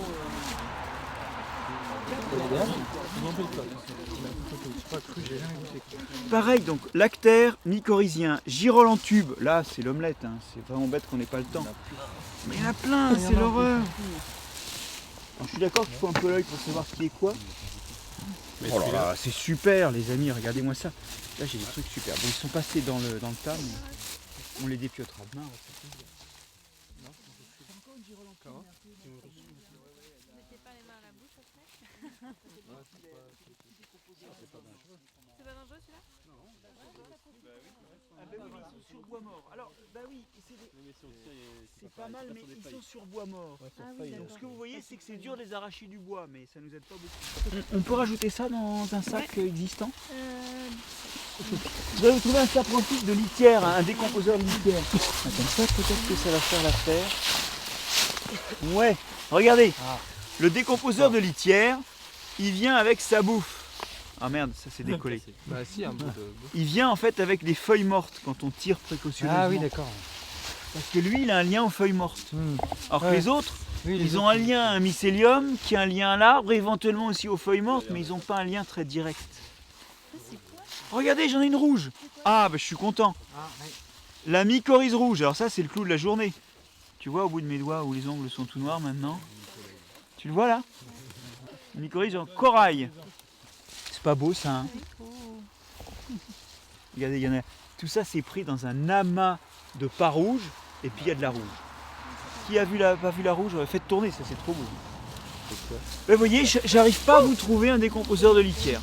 Pareil, donc lactaire, mycorhizien, Girolantube. Là, c'est l'omelette. Hein. C'est vraiment bête qu'on n'ait pas le temps. Mais il y en a plein, c'est l'horreur. Alors, je suis d'accord qu'il faut un peu l'œil pour savoir ce qui est quoi. Oh là là, c'est super les amis, regardez-moi ça. Là j'ai des trucs super. Bon, ils sont passés dans le tas, mais on les dépiotera demain. Mettez pas les mains à la bouche après. C'est pas dangereux celui-là? Ah bah oui, mais ils sont sur bois mort. Alors, bah oui, c'est pas mal, mais ils sont sur bois mort. Ah oui, Donc d'accord. ce que vous voyez, c'est que c'est dur de les arracher du bois, mais ça nous aide pas beaucoup. On peut rajouter ça dans un sac existant. Vous allez trouver un saprophyte de litière, un décomposeur de litière. Ah, comme ça, peut-être que ça va faire l'affaire. Ouais, regardez, le décomposeur de litière, il vient avec sa bouffe. Ah merde, ça s'est décollé. Bah si, un bout de... Il vient en fait avec des feuilles mortes quand on tire précautionneusement. Ah oui, d'accord. Parce que lui, il a un lien aux feuilles mortes. Alors que Ouais. les autres, Oui, ils ont un lien à un mycélium, qui a un lien à l'arbre, éventuellement aussi aux feuilles mortes, mais ils n'ont pas un lien très direct. Regardez, j'en ai une rouge. Ah, bah je suis content. La mycorhize rouge, alors ça c'est le clou de la journée. Tu vois au bout de mes doigts où les ongles sont tout noirs maintenant. Tu le vois là? Mycorhize en corail. C'est pas beau ça, hein? Regardez, il y en a. Tout ça c'est pris dans un amas de pas rouge et puis il y a de la rouge. Qui a pas vu la rouge? Faites tourner, ça c'est trop beau. Vous voyez, j'arrive pas à vous trouver un décomposeur de litière.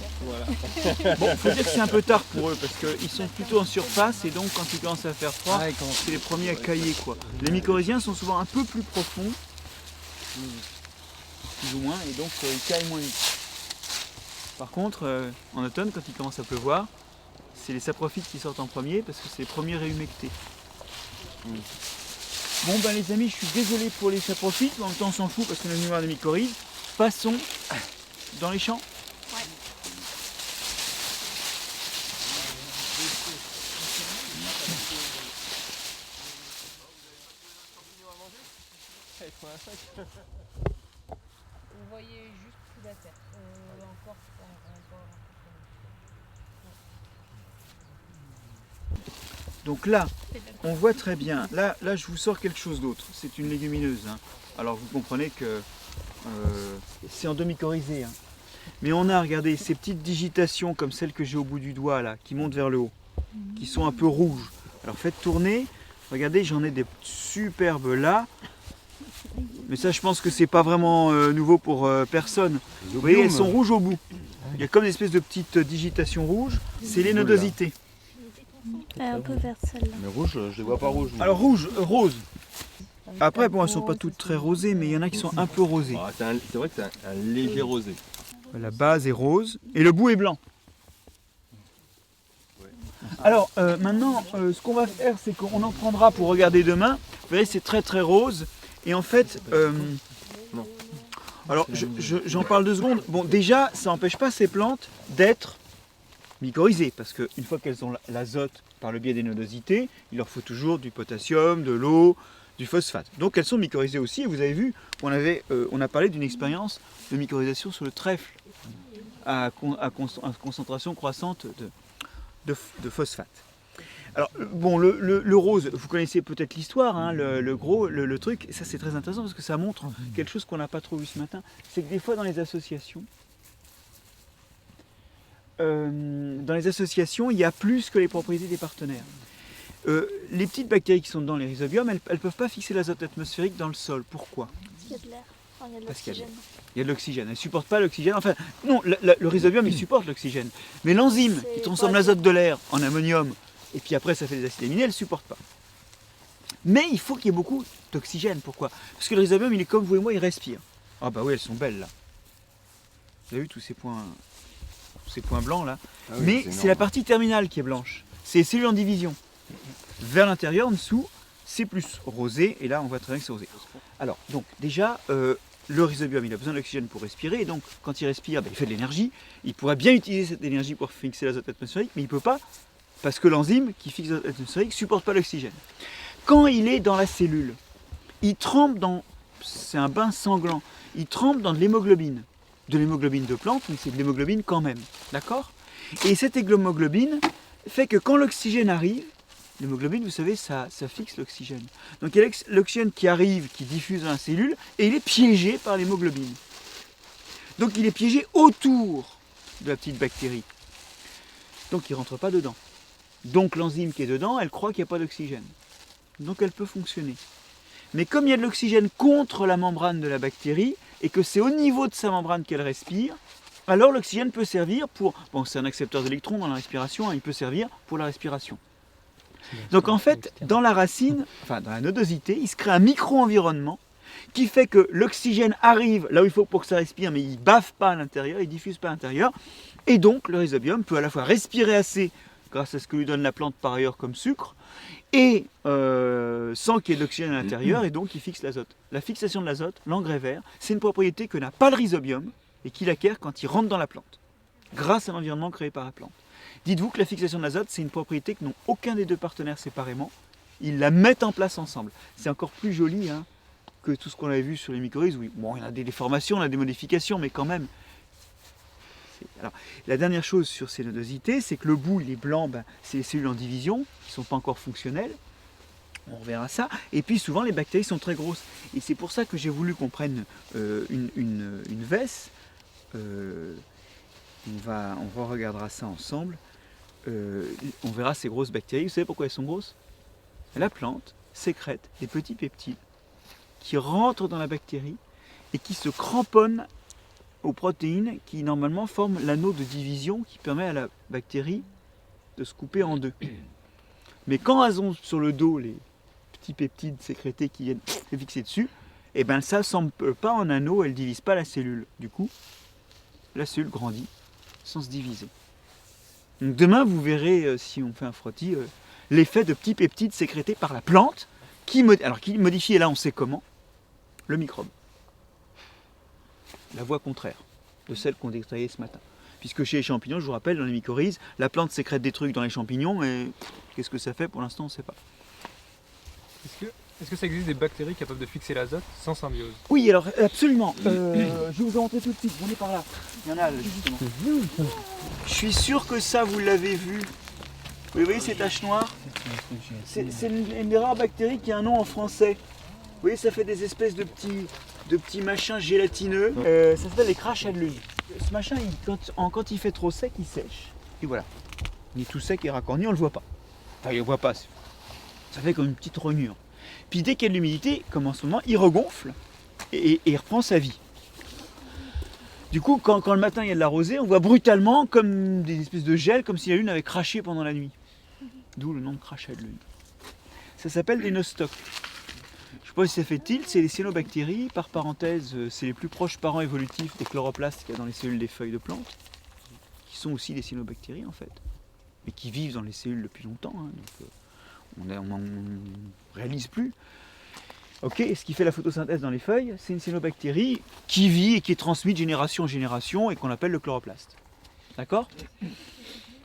Bon, faut dire que c'est un peu tard pour eux parce qu'ils sont plutôt en surface et donc quand il commence à faire froid, c'est les premiers à cailler quoi. Les mycorhiziens sont souvent un peu plus profonds, plus ou moins, et donc ils caillent moins vite. Par contre, en automne, quand il commence à pleuvoir, c'est les saprophytes qui sortent en premier parce que c'est les premiers réhumectés. Bon ben les amis, je suis désolé pour les saprophytes, mais en même temps on s'en fout parce qu'on est venu voir des mycorhizes. Passons dans les champs. Vous voyez juste sous la terre. Encore. Donc là, on voit très bien. Là, je vous sors quelque chose d'autre. C'est une légumineuse. Hein. Alors vous comprenez que c'est endomycorhizé. Hein. Mais on a, regardez, ces petites digitations comme celles que j'ai au bout du doigt là, qui montent vers le haut, qui sont un peu rouges. Alors faites tourner. Regardez, j'en ai des superbes là. Mais ça, je pense que c'est pas vraiment nouveau pour personne. Vous voyez, elles sont rouges au bout. Il y a comme des espèces de petites digitations rouges. C'est les nodosités. Un peu verte celle-là. Mais rouge, je les vois pas rouges. Alors rouge, rose. Après, bon, elles sont pas toutes très rosées, mais il y en a qui sont un peu rosées. Ah, c'est vrai que c'est un léger rosé. La base est rose et le bout est blanc. Alors maintenant, ce qu'on va faire, c'est qu'on en prendra pour regarder demain. Vous voyez, c'est très très rose. Et en fait, Alors, j'en parle 2 secondes. Bon, déjà, ça n'empêche pas ces plantes d'être mycorhizées, parce qu'une fois qu'elles ont l'azote par le biais des nodosités, il leur faut toujours du potassium, de l'eau, du phosphate. Donc elles sont mycorhizées aussi, et vous avez vu, on a parlé d'une expérience de mycorhisation sur le trèfle, à concentration croissante de phosphate. Alors, bon, le rose, vous connaissez peut-être l'histoire, hein, le truc, et ça c'est très intéressant parce que ça montre quelque chose qu'on n'a pas trop vu ce matin, c'est que des fois dans les associations, il y a plus que les propriétés des partenaires. Les petites bactéries qui sont dans les rhizobiums, elles ne peuvent pas fixer l'azote atmosphérique dans le sol. Pourquoi? Il y a de l'air, il y a de Parce qu'il l'oxygène. y a de l'oxygène. Elles ne supportent pas l'oxygène. Enfin, non, le rhizobium, il supporte l'oxygène. Mais l'enzyme qui transforme l'azote de l'air en ammonium, et puis après ça fait des acides aminés, elle ne supporte pas. Mais il faut qu'il y ait beaucoup d'oxygène. Pourquoi? Parce que le rhizobium, il est comme vous et moi, il respire. Ah bah oui, elles sont belles là. Vous avez vu tous ces points blancs là? Ah oui, mais c'est la partie terminale qui est blanche. C'est les cellules en division. Vers l'intérieur, en dessous, c'est plus rosé, et là on voit très bien que c'est rosé. Alors, donc déjà, le rhizobium, il a besoin d'oxygène pour respirer, et donc quand il respire, il fait de l'énergie. Il pourrait bien utiliser cette énergie pour fixer l'azote atmosphérique, mais il ne peut pas, parce que l'enzyme qui fixe l'azote atmosphérique ne supporte pas l'oxygène. Quand il est dans la cellule, il trempe dans, c'est un bain sanglant, il trempe dans de l'hémoglobine de plante, mais c'est de l'hémoglobine quand même, d'accord? Et cette hémoglobine fait que quand l'oxygène arrive, l'hémoglobine, vous savez, ça fixe l'oxygène. Donc il y a l'oxygène qui arrive, qui diffuse dans la cellule, et il est piégé par l'hémoglobine. Donc il est piégé autour de la petite bactérie. Donc il ne rentre pas dedans. Donc l'enzyme qui est dedans, elle croit qu'il n'y a pas d'oxygène. Donc elle peut fonctionner. Mais comme il y a de l'oxygène contre la membrane de la bactérie, et que c'est au niveau de sa membrane qu'elle respire, alors l'oxygène peut servir pour... Bon, c'est un accepteur d'électrons dans la respiration, hein, il peut servir pour la respiration. Donc en fait, dans la racine, enfin dans la nodosité, il se crée un micro-environnement qui fait que l'oxygène arrive là où il faut pour que ça respire, mais il ne baffe pas à l'intérieur, il ne diffuse pas à l'intérieur. Et donc le rhizobium peut à la fois respirer assez, grâce à ce que lui donne la plante par ailleurs comme sucre, et sans qu'il y ait de l'oxygène à l'intérieur, et donc il fixe l'azote. La fixation de l'azote, l'engrais vert, c'est une propriété que n'a pas le rhizobium, et qu'il acquiert quand il rentre dans la plante, grâce à l'environnement créé par la plante. Dites-vous que la fixation de l'azote, c'est une propriété que n'ont aucun des deux partenaires séparément. Ils la mettent en place ensemble. C'est encore plus joli hein, que tout ce qu'on avait vu sur les mycorhizes. Oui, bon, il y a des déformations, il y a des modifications, mais quand même. Alors, la dernière chose sur ces nodosités, c'est que le bout, il est blanc, c'est les cellules en division, qui ne sont pas encore fonctionnelles. On reverra ça. Et puis souvent, les bactéries sont très grosses. Et c'est pour ça que j'ai voulu qu'on prenne une veste. On regardera ça ensemble. On verra ces grosses bactéries. Vous savez pourquoi elles sont grosses? La plante sécrète des petits peptides qui rentrent dans la bactérie et qui se cramponnent aux protéines qui normalement forment l'anneau de division qui permet à la bactérie de se couper en deux. Mais quand elles ont sur le dos les petits peptides sécrétés qui viennent se fixer dessus, et ben ça ne s'empile pas en anneau, elle ne divise pas la cellule. Du coup, la cellule grandit sans se diviser. Donc demain, vous verrez, si on fait un frottis, l'effet de petits peptides sécrétés par la plante, qui modifie, et là on sait comment, le microbe. La voie contraire de celle qu'on détaillait ce matin. Puisque chez les champignons, je vous rappelle, dans les mycorhizes, la plante sécrète des trucs dans les champignons, et qu'est-ce que ça fait pour l'instant, on ne sait pas. Est-ce que ça existe des bactéries capables de fixer l'azote sans symbiose? Oui, alors absolument. Je vais vous en montrer tout de suite. On est par là. Il y en a justement. Je suis sûr que ça, vous l'avez vu. Vous voyez ces taches noires? C'est une des rares bactéries qui a un nom en français. Vous voyez, ça fait des espèces de petits machins gélatineux. Ça s'appelle les crachats de lune. Ce machin, quand il fait trop sec, il sèche. Et voilà. Il est tout sec et racorni, on ne le voit pas. Enfin, il ne le voit pas. Ça fait comme une petite rognure. Puis dès qu'il y a de l'humidité, comme en ce moment, il regonfle et il reprend sa vie. Du coup, quand le matin il y a de la rosée, on voit brutalement comme des espèces de gel, comme si la lune avait craché pendant la nuit. D'où le nom de crachat de lune. Ça s'appelle des nostocs. Je ne sais pas si ça fait tilt, c'est les cyanobactéries. Par parenthèse, c'est les plus proches parents évolutifs des chloroplastes qu'il y a dans les cellules des feuilles de plantes, qui sont aussi des cyanobactéries en fait, mais qui vivent dans les cellules depuis longtemps. Hein, donc, on n'en réalise plus. Ok, et ce qui fait la photosynthèse dans les feuilles, c'est une cyanobactérie qui vit et qui est transmise de génération en génération et qu'on appelle le chloroplaste. D'accord?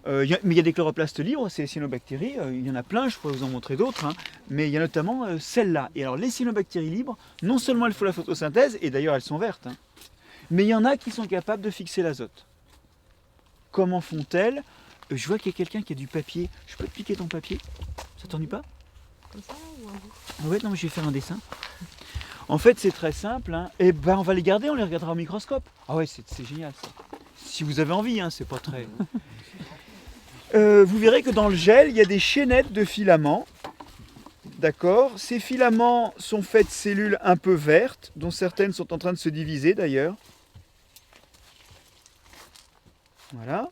Mais il y a des chloroplastes libres, c'est les cyanobactéries, il y en a plein, je pourrais vous en montrer d'autres, hein, mais il y a notamment celles-là. Et alors les cyanobactéries libres, non seulement elles font la photosynthèse, et d'ailleurs elles sont vertes, hein, mais il y en a qui sont capables de fixer l'azote. Comment font-elles? Je vois qu'il y a quelqu'un qui a du papier. Je peux te piquer ton papier? Ça t'ennuie pas? Comme ça ou un bout? Ouais, non, mais je vais faire un dessin. En fait, c'est très simple. Hein. Et ben, on va les garder, on les regardera au microscope. Ah ouais, c'est génial ça. Si vous avez envie, hein, c'est pas très. Vous verrez que dans le gel, il y a des chaînettes de filaments. D'accord? Ces filaments sont faits de cellules un peu vertes, dont certaines sont en train de se diviser d'ailleurs. Voilà.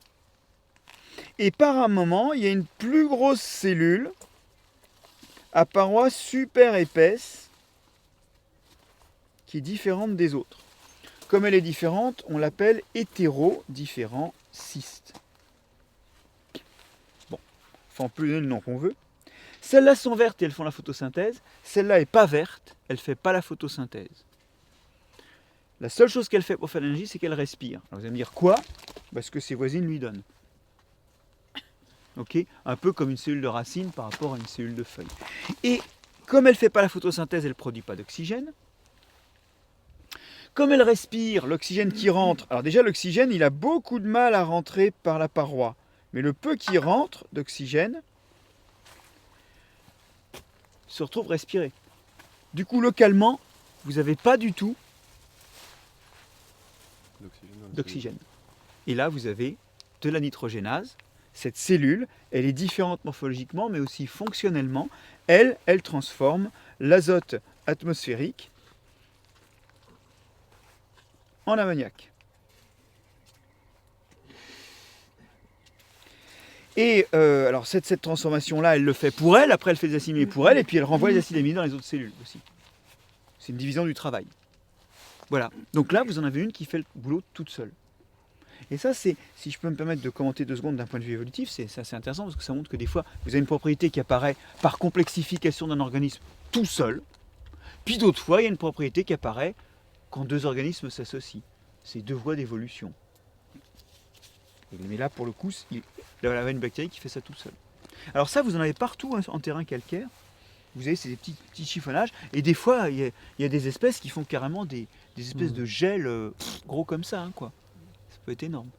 Et par un moment, il y a une plus grosse cellule à parois super épaisses qui est différente des autres. Comme elle est différente, on l'appelle hétéro-différent cyste. Bon, enfin on peut donner le nom qu'on veut. Celles-là sont vertes et elles font la photosynthèse. Celle-là n'est pas verte, elle ne fait pas la photosynthèse. La seule chose qu'elle fait pour faire l'énergie, c'est qu'elle respire. Alors vous allez me dire quoi? Parce que ses voisines lui donnent. Okay, un peu comme une cellule de racine par rapport à une cellule de feuille. Et comme elle ne fait pas la photosynthèse, elle ne produit pas d'oxygène. Comme elle respire, l'oxygène qui rentre, alors déjà l'oxygène, il a beaucoup de mal à rentrer par la paroi. Mais le peu qui rentre d'oxygène se retrouve respiré. Du coup, localement, vous n'avez pas du tout d'oxygène. Et là, vous avez de la nitrogénase. Cette cellule, elle est différente morphologiquement, mais aussi fonctionnellement. Elle transforme l'azote atmosphérique en ammoniac. Et alors cette transformation-là, elle le fait pour elle, après elle fait des acides aminés pour elle, et puis elle renvoie les acides aminés dans les autres cellules aussi. C'est une division du travail. Voilà. Donc là, vous en avez une qui fait le boulot toute seule. Et ça, c'est, si je peux me permettre de commenter 2 secondes d'un point de vue évolutif, c'est assez intéressant parce que ça montre que des fois, vous avez une propriété qui apparaît par complexification d'un organisme tout seul, puis d'autres fois, il y a une propriété qui apparaît quand 2 organismes s'associent. C'est 2 voies d'évolution. Mais là, pour le coup, il y a une bactérie qui fait ça toute seule. Alors ça, vous en avez partout en terrain calcaire. Vous avez ces petits chiffonnages. Et des fois, il y a des espèces qui font carrément des espèces de gel gros comme ça, hein, quoi. Ça peut être énorme.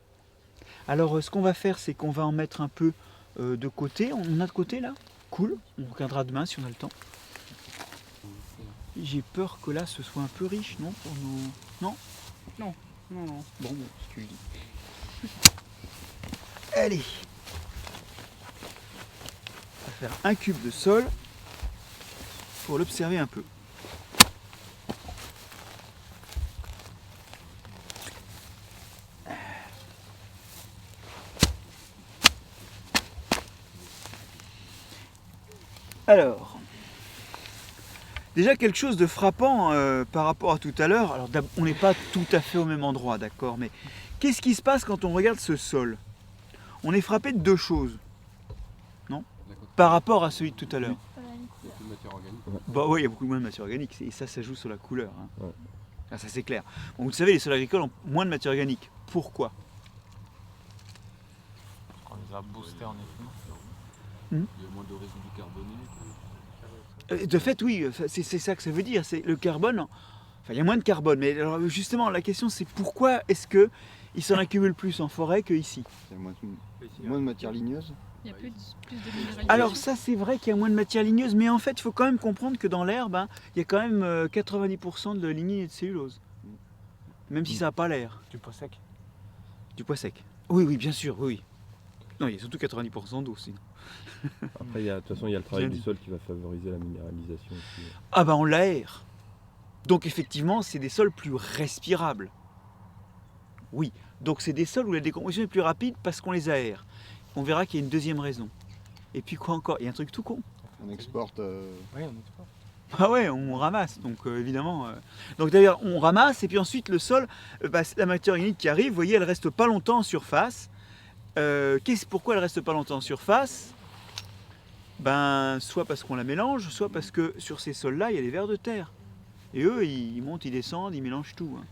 Alors, ce qu'on va faire, c'est qu'on va en mettre un peu de côté. On a de côté, là? Cool. On regardera demain si on a le temps. J'ai peur que là, ce soit un peu riche, non? Pour nos... Non? Non. Non, non. Bon, si tu le dis. Allez. On va faire un cube de sol pour l'observer un peu. Alors, déjà quelque chose de frappant par rapport à tout à l'heure. Alors, on n'est pas tout à fait au même endroit, d'accord, mais qu'est-ce qui se passe quand on regarde ce sol? On est frappé de 2 choses, non? Par rapport à celui de tout à l'heure. Il y a plus de matière organique. Bah oui, il y a beaucoup moins de matière organique, et ça joue sur la couleur. Hein. Ouais. Ah, ça c'est clair. Bon, vous le savez, les sols agricoles ont moins de matière organique. Pourquoi? On les a boostés en effet. Il y a moins de résidus carbonés. De fait, oui, c'est ça que ça veut dire. C'est le carbone. Enfin, il y a moins de carbone, mais alors, justement, la question c'est pourquoi est-ce que il s'en accumule plus en forêt qu'ici? Il y a moins de matière ligneuse. Il y a plus de minéralisation. Alors ça c'est vrai qu'il y a moins de matière ligneuse, mais en fait il faut quand même comprendre que dans l'herbe, hein, il y a quand même 90% de lignine et de cellulose. Même si ça n'a pas l'air. Du pois sec. Du pois sec. Oui, oui, bien sûr, oui. Non, il y a surtout 90% d'eau sinon. Après, de toute façon, il y a le travail Bien du dit. sol qui va favoriser la minéralisation aussi. Ah bah on l'aère. Donc effectivement, c'est des sols plus respirables. Oui, donc c'est des sols où la décomposition est plus rapide parce qu'on les aère. On verra qu'il y a une deuxième raison. Et puis quoi encore? Il y a un truc tout con. On exporte. Oui, on exporte. Ah ouais, on ramasse, donc évidemment. Donc d'ailleurs, on ramasse et puis ensuite le sol, la matière organique qui arrive, vous voyez, elle reste pas longtemps en surface. Pourquoi elle reste pas longtemps en surface? Ben, soit parce qu'on la mélange, soit parce que sur ces sols-là, il y a des vers de terre. Et eux, ils montent, ils descendent, ils mélangent tout. Hein.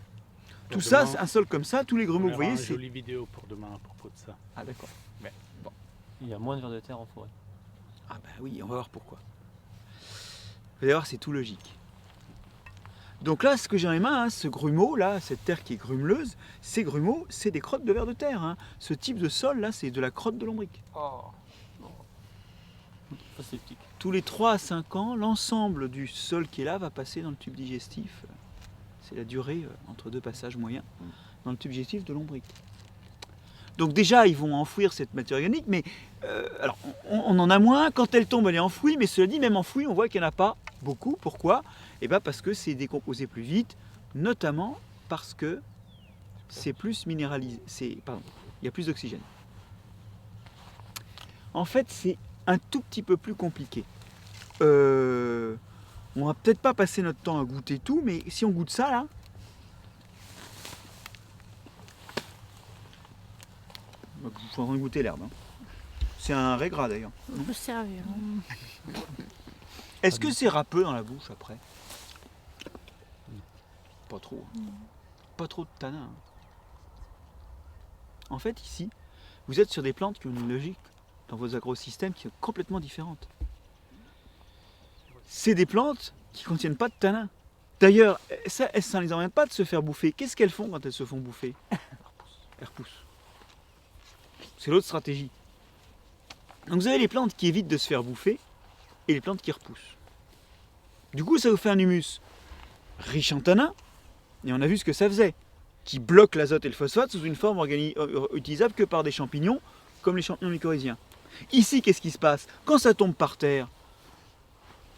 Tout ça, demain, un sol comme ça, tous les grumeaux que vous voyez, une c'est... jolie vidéo pour demain à propos de ça. Ah d'accord. Il y a moins de vers de terre en forêt. Ah ben oui, on va voir pourquoi. Vous allez voir, c'est tout logique. Donc là, ce que j'ai dans les mains, hein, ce grumeau, là, cette terre qui est grumeleuse, ces grumeaux, c'est des crottes de vers de terre. Hein. Ce type de sol, là, c'est de la crotte de lombric. Oh, non. Ça, c'est petit. Tous les 3 à 5 ans, l'ensemble du sol qui est là va passer dans le tube digestif. C'est la durée entre 2 passages moyens dans le tube digestif de lombric. Donc déjà, ils vont enfouir cette matière organique, mais alors on en a moins. Quand elle tombe, elle est enfouie, mais cela dit, même enfouie, on voit qu'il n'y en a pas beaucoup. Pourquoi? Eh bien parce que c'est décomposé plus vite, notamment parce que c'est plus minéralisé. Pardon, il y a plus d'oxygène. En fait, c'est un tout petit peu plus compliqué. On va peut-être pas passer notre temps à goûter tout, mais si on goûte ça là, je suis en train de goûter l'herbe. Hein. C'est un vrai gras d'ailleurs. On peut se servir. Est-ce que c'est râpeux dans la bouche après? Pas trop. Pas trop de tanin. En fait, ici, vous êtes sur des plantes qui ont une logique dans vos agrosystèmes qui est complètement différente. C'est des plantes qui ne contiennent pas de tanin. D'ailleurs, ça ne les emmène pas de se faire bouffer. Qu'est-ce qu'elles font quand elles se font bouffer? Elles repoussent. C'est l'autre stratégie. Donc vous avez les plantes qui évitent de se faire bouffer et les plantes qui repoussent. Du coup, ça vous fait un humus riche en tanin, et on a vu ce que ça faisait, qui bloque l'azote et le phosphate sous une forme utilisable que par des champignons, comme les champignons mycorhiziens. Ici, qu'est-ce qui se passe? Quand ça tombe par terre,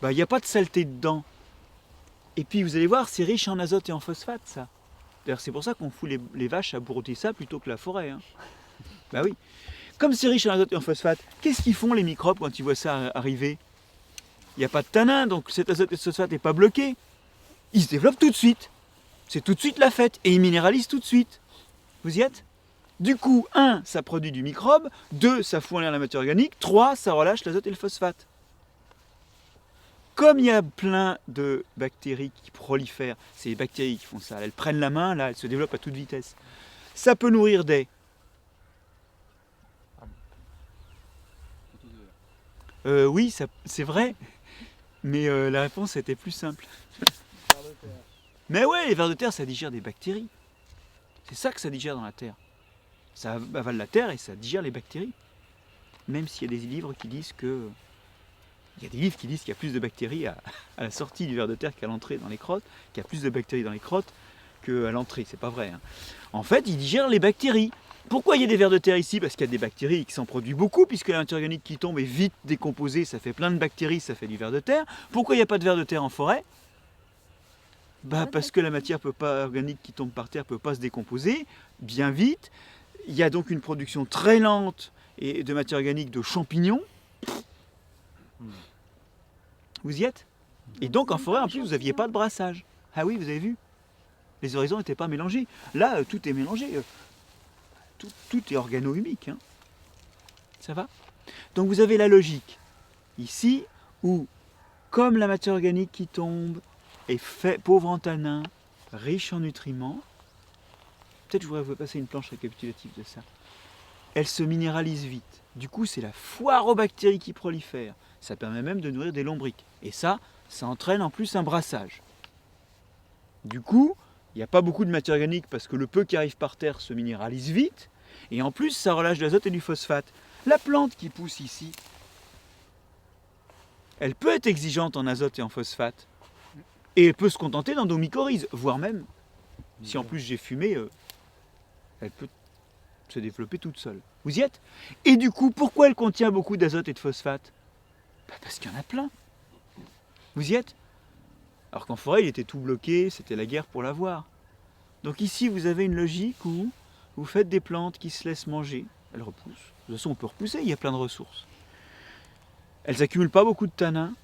il n'y a pas de saleté dedans. Et puis vous allez voir, c'est riche en azote et en phosphate, ça. D'ailleurs, c'est pour ça qu'on fout les vaches à brouter ça plutôt que la forêt. Hein. Bah oui. Comme c'est riche en azote et en phosphate, qu'est-ce qu'ils font les microbes quand ils voient ça arriver? Il n'y a pas de tanin, donc cet azote et ce phosphate n'est pas bloqué. Ils se développent tout de suite. C'est tout de suite la fête. Et ils minéralisent tout de suite. Vous y êtes? Du coup, 1, ça produit du microbe. 2, ça fout en l'air la matière organique. 3, ça relâche l'azote et le phosphate. Comme il y a plein de bactéries qui prolifèrent, c'est les bactéries qui font ça. Elles prennent la main, là, elles se développent à toute vitesse. Ça peut nourrir des... oui, c'est vrai, mais la réponse était plus simple. Mais ouais, les vers de terre, ça digère des bactéries. C'est ça que ça digère dans la terre. Ça avale la terre et ça digère les bactéries. Même s'il y a des livres qui disent que... Il y a des livres qui disent qu'il y a plus de bactéries à la sortie du ver de terre qu'à l'entrée dans les crottes, qu'il y a plus de bactéries dans les crottes qu'à l'entrée. C'est pas vrai. Hein. En fait, ils digèrent les bactéries. Pourquoi il y a des vers de terre ici? Parce qu'il y a des bactéries qui s'en produisent beaucoup, puisque la matière organique qui tombe est vite décomposée, ça fait plein de bactéries, ça fait du ver de terre. Pourquoi il n'y a pas de vers de terre en forêt? Parce que la matière organique qui tombe par terre ne peut pas se décomposer bien vite. Il y a donc une production très lente de matière organique de champignons. Vous y êtes? Et donc en forêt, en plus, vous n'aviez pas de brassage. Ah oui, vous avez vu? Les horizons n'étaient pas mélangés. Là, tout est mélangé. Tout est organo-humique. Hein. Ça va? Donc vous avez la logique ici où, comme la matière organique qui tombe est pauvre en tanins, riche en nutriments, peut-être je voudrais vous passer une planche récapitulative de ça. Elle se minéralise vite. Du coup, c'est la foire aux bactéries qui prolifèrent. Ça permet même de nourrir des lombrics. Et ça entraîne en plus un brassage. Du coup, il n'y a pas beaucoup de matière organique parce que le peu qui arrive par terre se minéralise vite. Et en plus, ça relâche de l'azote et du phosphate. La plante qui pousse ici, elle peut être exigeante en azote et en phosphate. Et elle peut se contenter d'endomycorhizes, voire même, si en plus j'ai fumé, elle peut se développer toute seule. Vous y êtes? Et du coup, pourquoi elle contient beaucoup d'azote et de phosphate? Parce qu'il y en a plein. Vous y êtes? Alors qu'en forêt, il était tout bloqué, c'était la guerre pour l'avoir. Donc ici, vous avez une logique où vous faites des plantes qui se laissent manger, elles repoussent. De toute façon, on peut repousser, il y a plein de ressources. Elles n'accumulent pas beaucoup de tanins,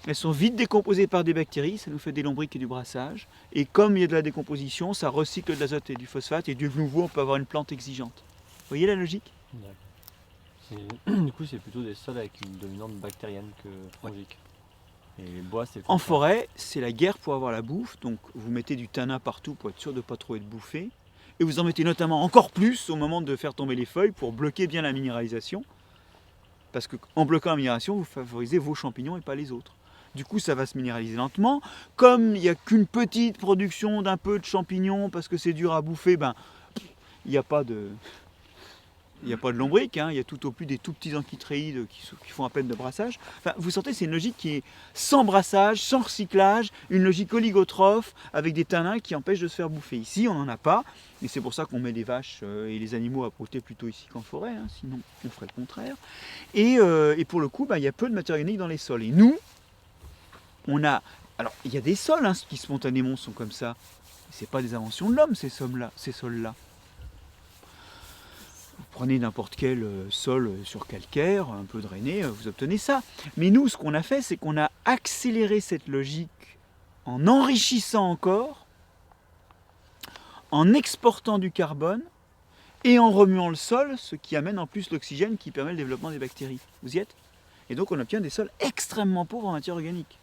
elles sont vite décomposées par des bactéries, ça nous fait des lombrics et du brassage. Et comme il y a de la décomposition, ça recycle de l'azote et du phosphate, et de nouveau, on peut avoir une plante exigeante. Vous voyez la logique? Et du coup, c'est plutôt des sols avec une dominante bactérienne que fongique. Et les bois, c'est... En forêt, c'est la guerre pour avoir la bouffe, donc vous mettez du tanin partout pour être sûr de ne pas trop être bouffé. Et vous en mettez notamment encore plus au moment de faire tomber les feuilles pour bloquer bien la minéralisation. Parce qu'en bloquant la minéralisation, vous favorisez vos champignons et pas les autres. Du coup, ça va se minéraliser lentement. Comme il n'y a qu'une petite production d'un peu de champignons, parce que c'est dur à bouffer, ben, il n'y a pas de lombric, hein. Il y a tout au plus des tout petits amphitrhéides qui font à peine de brassage. Enfin, vous sentez, c'est une logique qui est sans brassage, sans recyclage, une logique oligotrophe, avec des tanins qui empêchent de se faire bouffer. Ici, on n'en a pas, et c'est pour ça qu'on met les vaches et les animaux à brouter plutôt ici qu'en forêt, hein. Sinon on ferait le contraire. Et pour le coup, il y a peu de matière organique dans les sols. Et nous, on a... Alors, il y a des sols hein, qui spontanément sont comme ça. Ce n'est pas des inventions de l'homme, ces sols-là. Vous prenez n'importe quel sol sur calcaire, un peu drainé, vous obtenez ça. Mais nous, ce qu'on a fait, c'est qu'on a accéléré cette logique en enrichissant encore, en exportant du carbone et en remuant le sol, ce qui amène en plus l'oxygène qui permet le développement des bactéries. Vous y êtes? Et donc on obtient des sols extrêmement pauvres en matière organique.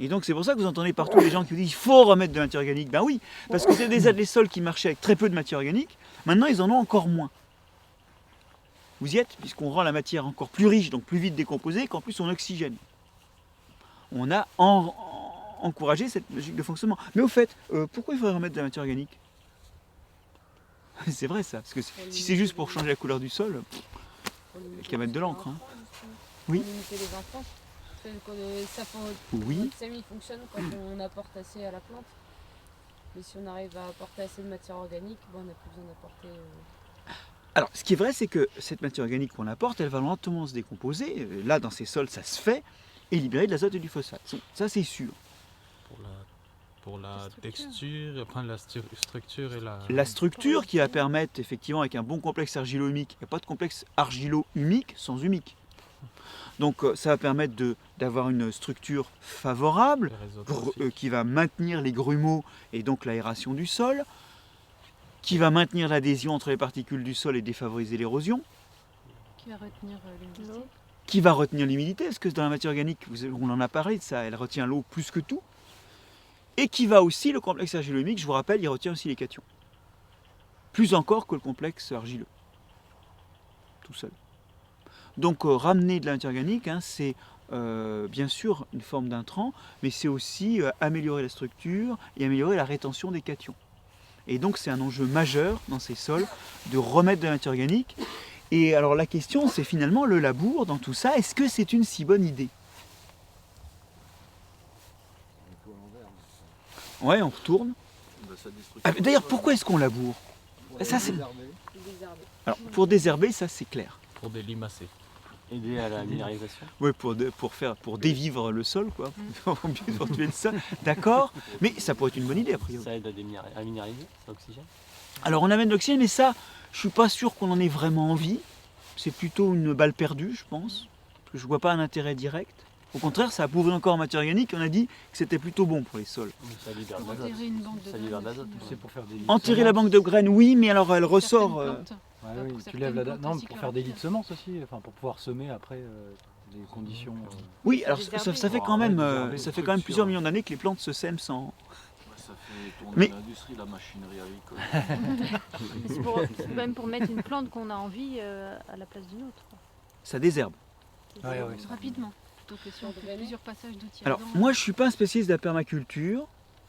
Et donc c'est pour ça que vous entendez partout les gens qui vous disent qu'il faut remettre de la matière organique. Ben oui, parce que c'est des sols qui marchaient avec très peu de matière organique, maintenant ils en ont encore moins. Vous y êtes, puisqu'on rend la matière encore plus riche, donc plus vite décomposée, qu'en plus on oxygène. On a encouragé cette logique de fonctionnement. Mais au fait, pourquoi il faudrait remettre de la matière organique? C'est vrai ça, parce que si c'est juste pour changer la couleur du sol, il n'y a qu'à mettre de l'encre. Hein. Oui. Pour limiter les intrants. Oui. Notre semis fonctionne quand on apporte assez à la plante. Mais si on arrive à apporter assez de matière organique, on n'a plus besoin d'apporter. Alors, ce qui est vrai, c'est que cette matière organique qu'on apporte, elle va lentement se décomposer. Là, dans ces sols, ça se fait, et libérer de l'azote et du phosphate. Ça, c'est sûr. Pour la texture, après la structure et la... La structure qui va permettre, effectivement, avec un bon complexe argilo-humique, il n'y a pas de complexe argilo-humique sans humique. Donc ça va permettre d'avoir une structure favorable qui va maintenir les grumeaux et donc l'aération du sol, qui va maintenir l'adhésion entre les particules du sol et défavoriser l'érosion. Qui va retenir l'humidité. Qui va retenir l'humidité, parce que dans la matière organique, on en a parlé de ça, elle retient l'eau plus que tout. Et qui va aussi, le complexe argilo-humique, je vous rappelle, il retient aussi les cations. Plus encore que le complexe argileux. Tout seul. Donc ramener de la matière organique, hein, c'est bien sûr une forme d'intrant, mais c'est aussi améliorer la structure et améliorer la rétention des cations. Et donc c'est un enjeu majeur dans ces sols de remettre de la matière organique. Et alors la question, c'est finalement le labour dans tout ça, est-ce que c'est une si bonne idée? Ouais, on retourne. D'ailleurs, pourquoi est-ce qu'on laboure? Ça, c'est... Alors, pour désherber, ça c'est clair. Pour des limaces. Aider à la minéralisation. Oui, pour dévivre le sol, quoi. Pour bien tuer le sol. D'accord. Mais ça pourrait être une bonne idée, a priori. Ça aide à minéraliser, ça oxygène. Alors, on amène de l'oxygène, mais ça, je suis pas sûr qu'on en ait vraiment envie. C'est plutôt une balle perdue, je pense. Parce que je vois pas un intérêt direct. Au contraire, ça appauvrit encore en matière organique. On a dit que c'était plutôt bon pour les sols. Ça libère de l'azote. Enterrer une banque de Ça libère de graines. l'azote. C'est pour faire des... Enterrer la banque de graines, oui, mais alors elle ressort... Ouais, oui, tu lèves la date. Non, pour faire des lits de semences aussi, enfin pour pouvoir semer après des conditions. Oui, alors ça fait quand même, ça fait quand même plusieurs millions d'années que les plantes se sèment sans... Ça fait tourner Mais- l'industrie, la machinerie agricole. C'est même pour mettre une plante qu'on a envie à la place d'une autre. Ça désherbe. Ouais, ouais. Rapidement. Plutôt que si on fait plusieurs passages d'outils. Alors, moi, je ne suis pas un spécialiste de la permaculture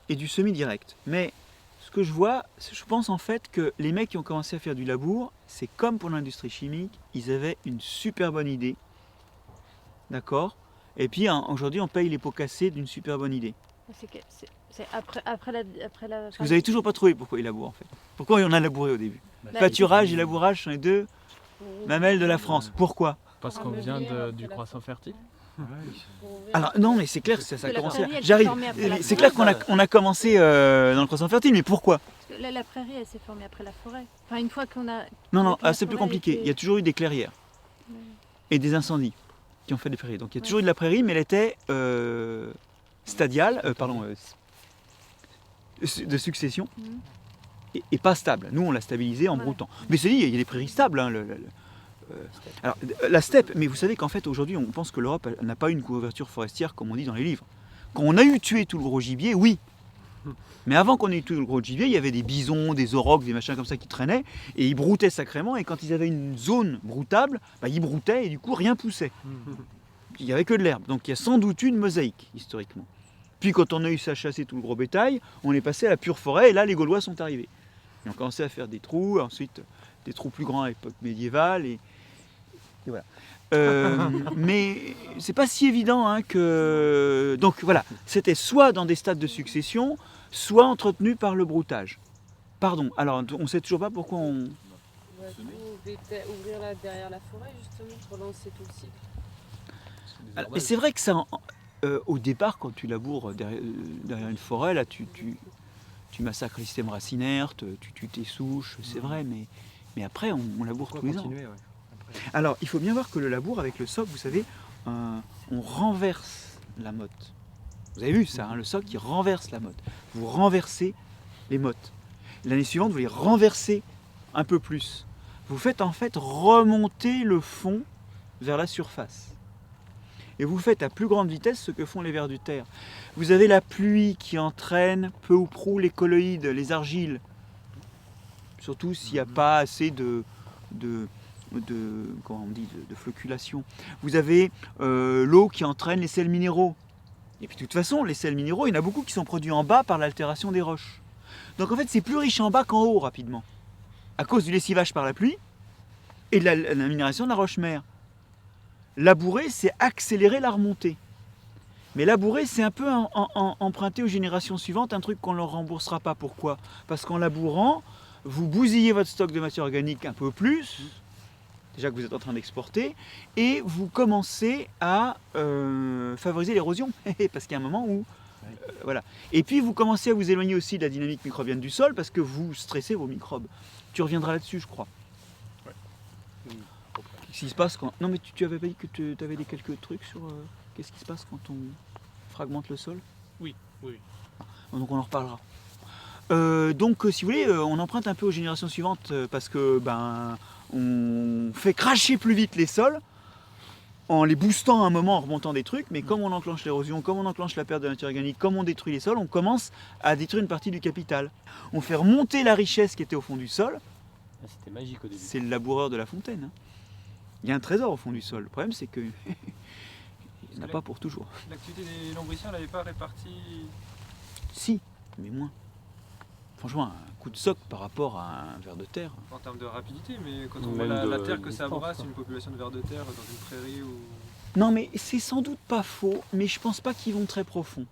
et du semi-direct. Mais ce que je vois, je pense en fait que les mecs qui ont commencé à faire du labour, c'est comme pour l'industrie chimique, ils avaient une super bonne idée. D'accord? Et puis, aujourd'hui, on paye les pots cassés d'une super bonne idée. C'est après la. Parce que vous n'avez toujours pas trouvé pourquoi ils labourent, en fait. Pourquoi on a labouré au début? Pâturage et labourage sont les deux mamelles de la France. Pourquoi? Parce qu'on vient du croissant fertile. Alors non, mais c'est clair que ça a la commencé. prairie, elle s'est J'arrive. formée après la C'est clair qu'on a commencé dans le croissant fertile, mais pourquoi? Parce que là, la prairie, elle s'est formée après la forêt. Enfin, une fois qu'on a. Non, que la c'est plus forêt compliqué. était- Il y a toujours eu des clairières et des incendies qui ont fait des prairies. Donc il y a toujours eu de la prairie, mais elle était stadiale, de succession et pas stable. Nous, on l'a stabilisée en Ouais. broutant. Mais c'est dit, il y a des prairies stables. Hein, alors, la steppe, mais vous savez qu'en fait aujourd'hui on pense que l'Europe n'a pas une couverture forestière comme on dit dans les livres. Quand on a eu tué tout le gros gibier, oui. Mais avant qu'on ait eu tout le gros gibier, il y avait des bisons, des aurochs, des machins comme ça qui traînaient et ils broutaient sacrément et quand ils avaient une zone broutable, ils broutaient et du coup rien poussait. Il n'y avait que de l'herbe. Donc il y a sans doute une mosaïque historiquement. Puis quand on a eu ça chasser tout le gros bétail, on est passé à la pure forêt et là les Gaulois sont arrivés. Ils ont commencé à faire des trous, ensuite des trous plus grands à l'époque médiévale et voilà. Mais c'est pas si évident hein, que. Donc voilà, c'était soit dans des stades de succession, soit entretenu par le broutage. Pardon, alors on sait toujours pas pourquoi on. Ouvrir là derrière la forêt justement pour lancer tout le cycle. Alors, et c'est vrai que ça, au départ, quand tu laboures derrière une forêt, là tu massacres le système racinaire, tu tues tes souches, c'est vrai, mais après on laboure tous les ans. Alors, il faut bien voir que le labour avec le soc, vous savez, on renverse la motte. Vous avez vu ça, hein, le soc qui renverse la motte. Vous renversez les mottes. L'année suivante, vous les renversez un peu plus. Vous faites en fait remonter le fond vers la surface. Et vous faites à plus grande vitesse ce que font les vers de terre. Vous avez la pluie qui entraîne peu ou prou les colloïdes, les argiles. Surtout s'il n'y a pas assez de floculation. Vous avez l'eau qui entraîne les sels minéraux. Et puis de toute façon, les sels minéraux, il y en a beaucoup qui sont produits en bas par l'altération des roches. Donc en fait, c'est plus riche en bas qu'en haut rapidement. À cause du lessivage par la pluie et de la minération de la roche-mère. Labourer, c'est accélérer la remontée. Mais labourer, c'est un peu emprunter aux générations suivantes un truc qu'on ne leur remboursera pas. Pourquoi? Parce qu'en labourant, vous bousillez votre stock de matière organique un peu plus, déjà que vous êtes en train d'exporter, et vous commencez à favoriser l'érosion, parce qu'il y a un moment où... voilà. Et puis vous commencez à vous éloigner aussi de la dynamique microbienne du sol, parce que vous stressez vos microbes. Tu reviendras là-dessus, je crois. Qu'est-ce qui se passe quand... Non mais tu avais pas dit que tu avais quelques trucs sur... qu'est-ce qui se passe quand on fragmente le sol? Oui. Donc on en reparlera. Donc si vous voulez, on emprunte un peu aux générations suivantes parce que on fait cracher plus vite les sols en les boostant à un moment en remontant des trucs, mais comme on enclenche l'érosion, comme on enclenche la perte de matière organique, comme on détruit les sols, on commence à détruire une partie du capital. On fait remonter la richesse qui était au fond du sol. C'était magique au début. C'est le laboureur de La Fontaine. Hein. Il y a un trésor au fond du sol. Le problème c'est que il n'y en a pas pour toujours. L'activité des lambriciens, elle n'avait pas réparti. Si, mais moins. Franchement, un coup de soc par rapport à un ver de terre. En termes de rapidité, mais quand on voit la terre que ça brasse, une population de vers de terre dans une prairie ou... Non mais c'est sans doute pas faux, mais je pense pas qu'ils vont très profond.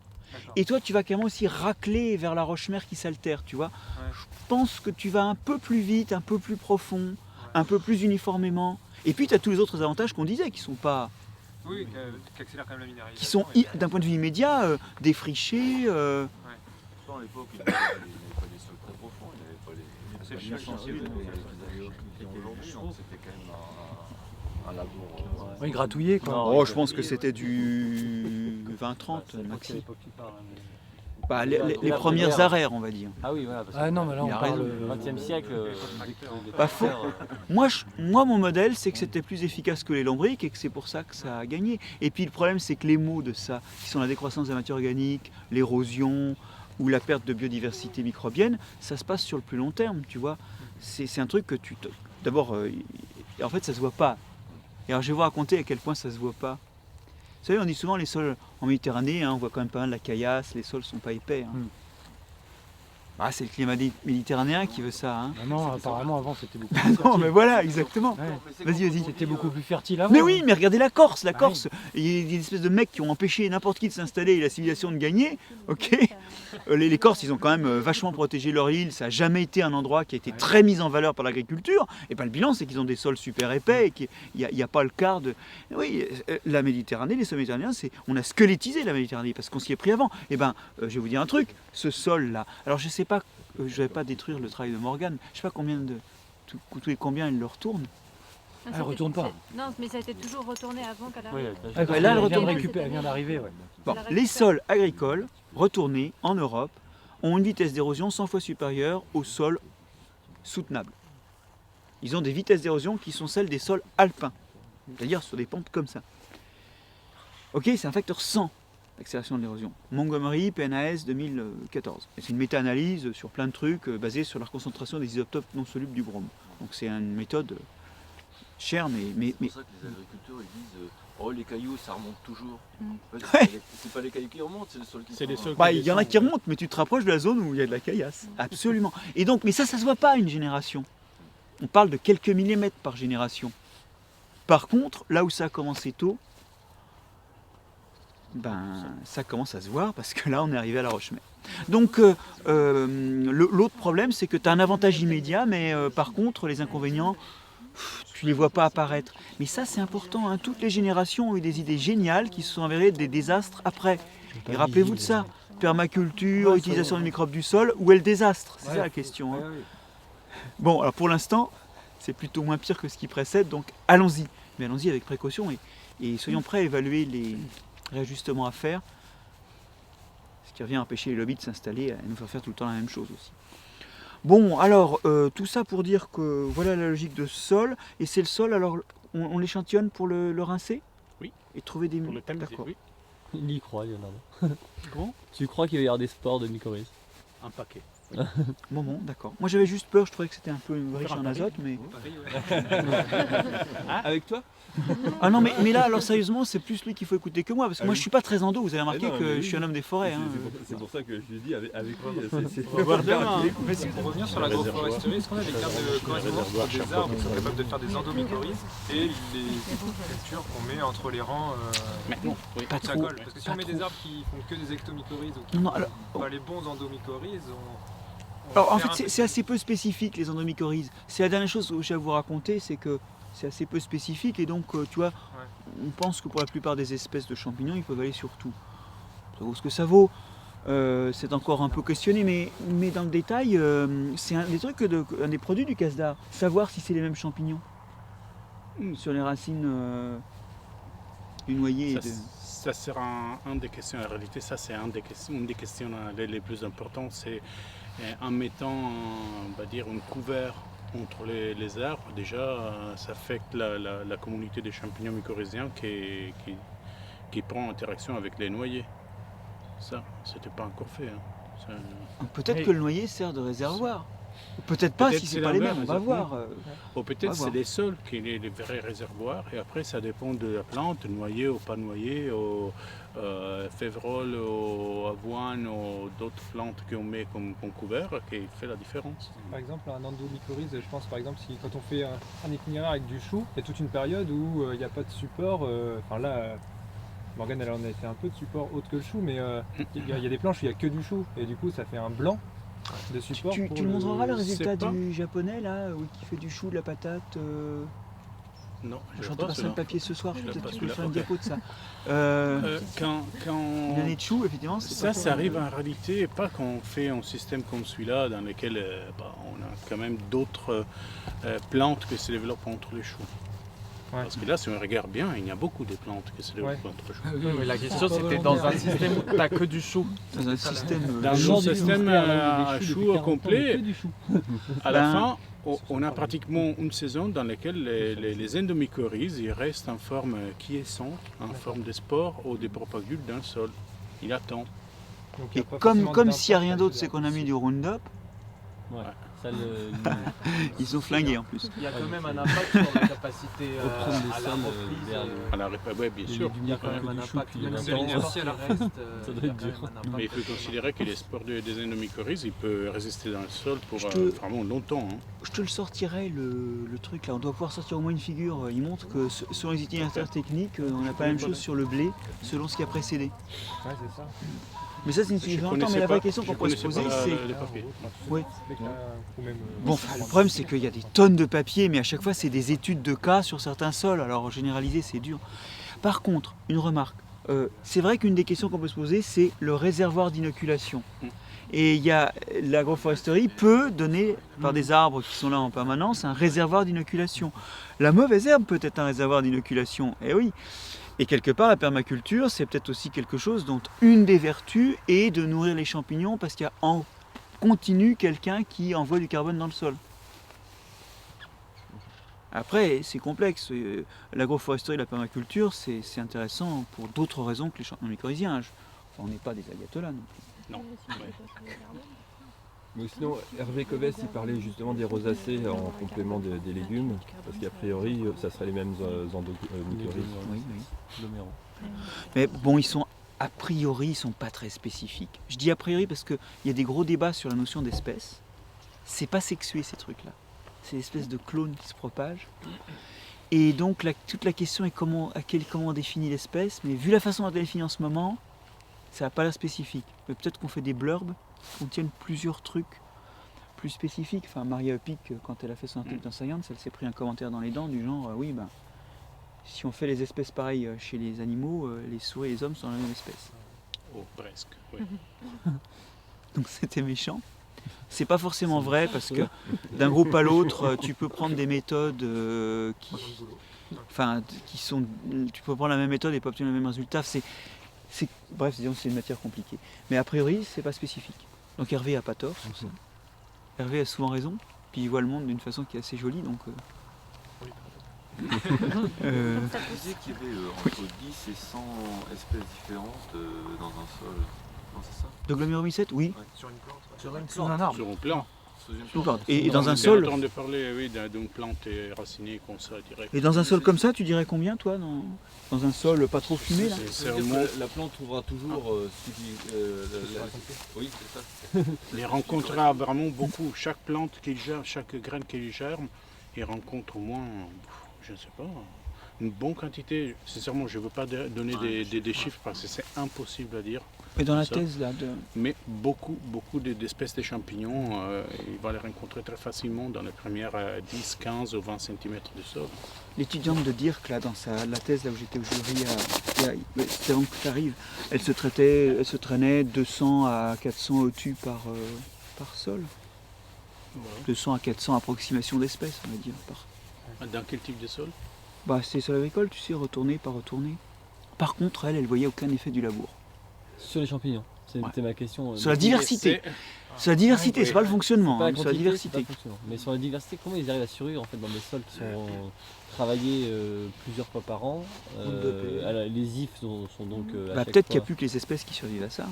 Et toi tu vas carrément aussi racler vers la roche-mère qui s'altère, tu vois. Ouais. Je pense que tu vas un peu plus vite, un peu plus profond, un peu plus uniformément. Et puis tu as tous les autres avantages qu'on disait, qui sont pas... Oui, qui accélèrent quand même la minéralisation. Qui sont, d'un point de vue immédiat, défrichés. À l'époque, il n'y avait pas des sols très profonds, il n'y avait pas les machines qui ont aujourd'hui, donc c'était quand même un labour. Oui, gratouillé quoi. Oh, je pense que c'était du 20-30 maxi. Les premières arères, on va dire. Ah oui, voilà. Ah non, mais là on parle du XXe siècle. Pas faux. Moi, mon modèle, c'est que c'était plus efficace que les lombriques et que c'est pour ça que ça a gagné. Et puis le problème, c'est que les maux de ça, qui sont la décroissance de la matière organique, l'érosion ou la perte de biodiversité microbienne, ça se passe sur le plus long terme, tu vois. C'est un truc que tu... D'abord, en fait, ça se voit pas. Et alors, je vais vous raconter à quel point ça se voit pas. Vous savez, on dit souvent les sols en Méditerranée, hein, on voit quand même pas mal de la caillasse, les sols sont pas épais. Hein. Ah, c'est le climat méditerranéen qui veut ça. Hein. Non, apparemment avant c'était beaucoup plus fertile. Non, mais voilà, exactement. Ouais. Vas-y. C'était beaucoup plus fertile avant. Mais oui, mais regardez la Corse. La Corse, il y a des espèces de mecs qui ont empêché n'importe qui de s'installer et la civilisation de gagner. Ok. Les Corses, ils ont quand même vachement protégé leur île. Ça n'a jamais été un endroit qui a été très mis en valeur par l'agriculture. Et le bilan, c'est qu'ils ont des sols super épais et qu'il n'y a pas le quart de... Oui, la Méditerranée, les sols méditerranéens, on a squelettisé la Méditerranée parce qu'on s'y est pris avant. Eh bien, je vais vous dire un truc. Ce sol-là, alors je sais pas, je ne vais pas détruire le travail de Morgane. Je ne sais pas combien il le retourne. Elle ne retourne pas. Non, mais ça a été toujours retourné avant qu'elle arrive. Là, elle vient d'arriver. Ouais. Bon, les sols agricoles retournés en Europe ont une vitesse d'érosion 100 fois supérieure aux sols soutenables. Ils ont des vitesses d'érosion qui sont celles des sols alpins, c'est-à-dire sur des pentes comme ça. Ok, c'est un facteur 100, l'accélération de l'érosion. Montgomery, PNAS 2014. Et c'est une méta-analyse sur plein de trucs basée sur la concentration des isotopes non solubles du brome. Donc c'est une méthode chère, mais... C'est pour ça que les agriculteurs ils disent oh les cailloux ça remonte toujours. En fait, c'est pas les cailloux qui remontent, c'est le sol qui remonte. Bah, il y en a qui remontent, mais tu te rapproches de la zone où il y a de la caillasse. Absolument. Et donc, mais ça se voit pas à une génération. On parle de quelques millimètres par génération. Par contre, là où ça a commencé tôt, ben, ça commence à se voir parce que là, on est arrivé à la Roche-Mère. Donc, l'autre problème, c'est que tu as un avantage immédiat, mais par contre, les inconvénients, tu les vois pas apparaître. Mais ça, c'est important. Hein. Toutes les générations ont eu des idées géniales qui se sont avérées des désastres après. Et rappelez-vous de ça. Permaculture, utilisation des microbes du sol, où est le désastre? C'est ça la question. Hein. Bon, alors pour l'instant, c'est plutôt moins pire que ce qui précède, donc allons-y. Mais allons-y avec précaution et soyons prêts à évaluer les réajustements à faire. Ce qui revient à empêcher les lobbies de s'installer et à nous faire tout le temps la même chose aussi. Bon, alors, tout ça pour dire que voilà la logique de ce sol. Et c'est le sol, alors on l'échantillonne pour le rincer? Oui. Et trouver des... Pour le thème, d'accord. oui. Il y croit, Leonardo. Bon. Tu crois qu'il va y avoir des sports de mycorhizes? Un paquet. Bon, d'accord. Moi j'avais juste peur, je trouvais que c'était un peu riche en azote, mais... Avec toi? Ah non, mais là, alors sérieusement, c'est plus lui qu'il faut écouter que moi, parce que moi je suis pas très endo, vous avez remarqué non, que oui. je suis un homme des forêts. C'est pour ça que je lui dis avec lui, On va voir demain. Pour revenir sur l'agroforesterie, est-ce qu'on a des cartes de correspondance pour des arbres qui sont capables de faire des endomycorhizes et les cultures qu'on met entre les rangs Pas ça trop. colle? Parce que si on met des arbres qui font que des ectomycorhizes ou qui Non, font alors- pas les bons endomycorhizes, Alors en fait, c'est assez peu spécifique les endomycorhizes. C'est la dernière chose que j'ai à vous raconter, c'est que c'est assez peu spécifique et donc tu vois, on pense que pour la plupart des espèces de champignons, ils peuvent aller sur tout. Ça vaut ce que ça vaut. C'est encore un peu questionné, mais dans le détail, c'est un des trucs, un des produits du casse-d'art. Savoir si c'est les mêmes champignons sur les racines du noyer. Ça sera un des questions. En réalité, ça c'est une des questions les plus importantes. C'est en mettant, on va dire, une couvert entre les arbres, déjà, ça affecte la communauté des champignons mycorhiziens qui prend interaction avec les noyers. Ça, c'était pas encore fait. Hein. Peut-être que le noyer sert de réservoir. Peut-être pas, si c'est pas les mêmes, on va voir. Ou peut-être c'est les sols qui sont les vrais réservoirs, et après ça dépend de la plante, noyée ou pas noyée, au févrole, au avoine, ou d'autres plantes qu'on met comme couvert, qui fait la différence. Par exemple, un endomycorhize, je pense par exemple, si quand on fait un itinéraire avec du chou, il y a toute une période où il n'y a pas de support. Enfin là, Morgane elle en a fait un peu de support autre que le chou, mais il y a des planches où il n'y a que du chou, et du coup ça fait un blanc de support. Tu le montreras le résultat du japonais là, qui fait du chou, de la patate. Non, je rentre pas ça le papier ce soir, peut-être que je peux faire une diapo de ça. Quand une année de chou, effectivement. Ça arrive en réalité, pas quand on fait un système comme celui-là, dans lequel on a quand même d'autres plantes qui se développent entre les choux. Ouais. Parce que là, si on regarde bien, il y a beaucoup de plantes qui se développent entre les choux. Oui, mais la question c'était dans un système où tu n'as que du chou. Dans un système, à chou complet, à la fin, on a pratiquement une saison dans laquelle les endomycorhizes ils restent en forme quiescente, en forme de spore ou de propagules d'un sol. Il attend. Et comme s'il n'y a rien d'autre, c'est qu'on a mis du Roundup. Ouais. Ça, ils ont flingué en plus. Il y a quand même un impact sur la capacité à la reprise. Oui, bien sûr. Il y a quand même un impact. Même si l'inertie à la reste, ça doit être dur. Mais il faut considérer que les spores des endomycorhizes, ils peuvent résister dans le sol pour vraiment longtemps. Hein. Je te le sortirai le truc là. On doit pouvoir sortir au moins une figure. Il montre que selon les itinéraires techniques, on n'a pas la même chose sur le blé selon ce qui a précédé. Ouais, c'est ça. Mais ça, c'est une sujet longtemps, mais la vraie question qu'on pourrait se poser, c'est... Oui. Bon, le problème, c'est qu'il y a des tonnes de papier, mais à chaque fois, c'est des études de cas sur certains sols. Alors, généraliser, c'est dur. Par contre, une remarque. C'est vrai qu'une des questions qu'on peut se poser, c'est le réservoir d'inoculation. Et l'agroforesterie peut donner, par des arbres qui sont là en permanence, un réservoir d'inoculation. La mauvaise herbe peut être un réservoir d'inoculation, eh oui. Et quelque part, la permaculture, c'est peut-être aussi quelque chose dont une des vertus est de nourrir les champignons parce qu'il y a en continu quelqu'un qui envoie du carbone dans le sol. Après, c'est complexe. L'agroforesterie, la permaculture, c'est intéressant pour d'autres raisons que les champignons mycorhiziens. Enfin, on n'est pas des ayatollahs non plus. Non. Mais sinon, Hervé Covès, il parlait justement des rosacées en complément des légumes, parce qu'a priori, ça serait les mêmes mycorhizes. Oui. Mais bon, a priori, ils sont pas très spécifiques. Je dis a priori parce qu'il y a des gros débats sur la notion d'espèce. C'est pas sexué ces trucs-là. C'est une espèce de clone qui se propage. Et donc toute la question est comment on définit l'espèce, mais vu la façon dont elle est définie en ce moment, ça n'a pas l'air spécifique. Mais peut-être qu'on fait des blurbs qui contiennent plusieurs trucs plus spécifiques. Enfin, Maria Epic, quand elle a fait son article dans Science, elle s'est pris un commentaire dans les dents du genre oui, ben, si on fait les espèces pareilles chez les animaux, les souris et les hommes sont la même espèce. Oh, presque, oui. Donc c'était méchant. C'est pas forcément vrai parce que d'un groupe à l'autre, tu peux prendre des méthodes tu peux prendre la même méthode et pas obtenir le même résultat. Bref, disons c'est une matière compliquée. Mais a priori, c'est pas spécifique. Donc Hervé a pas tort sur ça. Hervé a souvent raison, puis il voit le monde d'une façon qui est assez jolie, donc. Vous disiez qu'il y avait entre 10 et 100 espèces différentes dans un sol. Non, c'est ça? De gloméromycètes, oui. Ouais. Sur une plante? Sur un arbre. Sur un plant. Et dans un On sol. était en train de parler d'une plante racinée comme ça, direct. Et dans un sol comme ça, tu dirais combien, toi, dans un sol pas trop fumé là? La plante trouvera toujours oui, c'est ça. Il rencontrera vraiment beaucoup. Chaque plante qu'il germe, chaque graine qu'il germe, il rencontre au moins, je ne sais pas, une bonne quantité. Sincèrement, je ne veux pas donner des chiffres parce que c'est impossible à dire. Et dans la thèse là Mais beaucoup d'espèces de champignons, il va les rencontrer très facilement dans les premières 10, 15 ou 20 cm de sol. L'étudiante de Dirk, là, dans la thèse là où j'étais au jury, c'était avant que tu arrives, elle se traînait 200 à 400 OTU par sol. Ouais. 200 à 400 approximations d'espèces, on va dire. Dans quel type de sol? C'est sol agricole, tu sais, retourné par retourné. Par contre, elle voyait aucun effet du labour. Sur les champignons, c'était ma question. Sur la diversité. Sur la diversité, c'est pas le fonctionnement, sur la diversité. Mais sur la diversité, comment ils arrivent à survivre en fait dans des sols qui sont travaillés plusieurs fois par an? Les ifs sont donc. Peut-être qu'il n'y a plus que les espèces qui survivent à ça.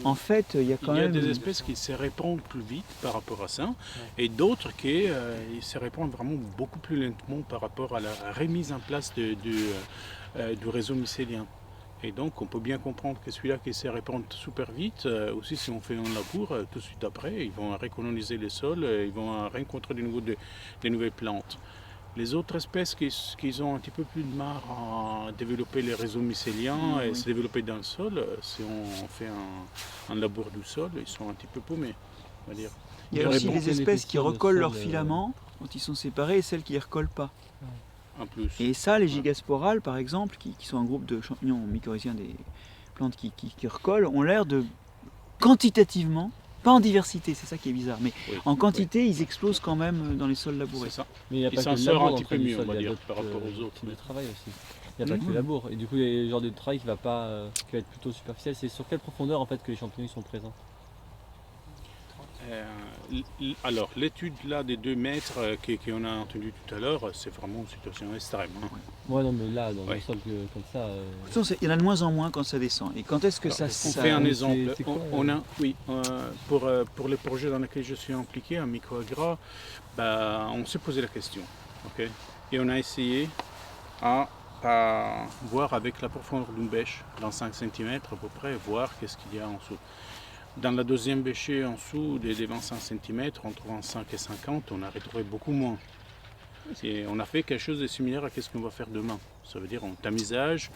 En fait, il y a quand même. Il y a des espèces qui se répandent plus vite par rapport à ça, et d'autres qui se répandent vraiment beaucoup plus lentement par rapport à la remise en place du réseau mycélien. Et donc on peut bien comprendre que celui-là qui se répand super vite, aussi si on fait un labour, tout de suite après, ils vont recoloniser les sols, ils vont rencontrer de nouvelles plantes. Les autres espèces qui ont un petit peu plus de mal à développer les réseaux mycéliens et se développer dans le sol, si on fait un labour du sol, ils sont un petit peu paumés, on va dire. Il y a aussi les espèces qui recollent leurs filaments quand ils sont séparés et celles qui ne les recollent pas. En plus. Et ça, les gigasporales, par exemple, qui sont un groupe de champignons mycorhiziens, des plantes qui recollent, ont l'air de, quantitativement, pas en diversité, c'est ça qui est bizarre, mais en quantité, ils explosent quand même dans les sols labourés. C'est ça. Mais il n'y a pas s'en que le sort labour, un petit peu mieux, on va dire, par rapport aux autres. Types de travail aussi. Il n'y a pas que le labour. Et du coup, il y a le genre de travail qui va être plutôt superficiel. C'est sur quelle profondeur en fait que les champignons sont présents? Alors, l'étude là des 2 mètres qu'on a entendu tout à l'heure, c'est vraiment une situation extrême. Hein. Ouais, non, mais là, dans un sol comme ça. Il y en a de moins en moins quand ça descend. Et quand est-ce que ça On fait un exemple. Pour les projets dans lesquels je suis impliqué, en microagra, on s'est posé la question. Okay, et on a essayé à voir avec la profondeur d'une bêche, dans 5 cm à peu près, voir qu'est-ce qu'il y a en dessous. Dans la deuxième bêchée en dessous des 25 cm, entre 25 et 50, on a retrouvé beaucoup moins. Et on a fait quelque chose de similaire à ce qu'on va faire demain. Ça veut dire en tamisage,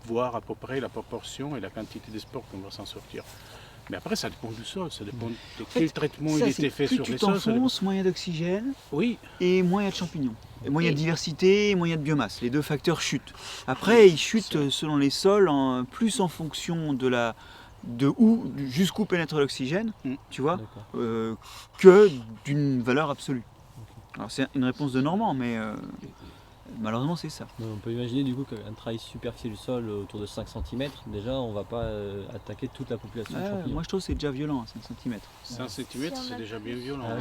voir à peu près la proportion et la quantité de spores qu'on va s'en sortir. Mais après, ça dépend du sol, ça dépend de quel traitement il était fait sur les sols. Plus tu t'enfonces, moins il y a d'oxygène, oui, et moins il y a de champignons. Et moins il y a de diversité, et moins il y a de biomasse. Les 2 facteurs chutent. Après, ils chutent selon les sols, plus en fonction jusqu'où pénètre l'oxygène, tu vois, que d'une valeur absolue. Alors c'est une réponse de Normand, mais malheureusement c'est ça. On peut imaginer du coup qu'un travail superficiel du sol autour de 5 cm, déjà on ne va pas attaquer toute la population de champignons. Moi je trouve que c'est déjà violent, 5 cm. 5 cm c'est déjà bien violent. Ah,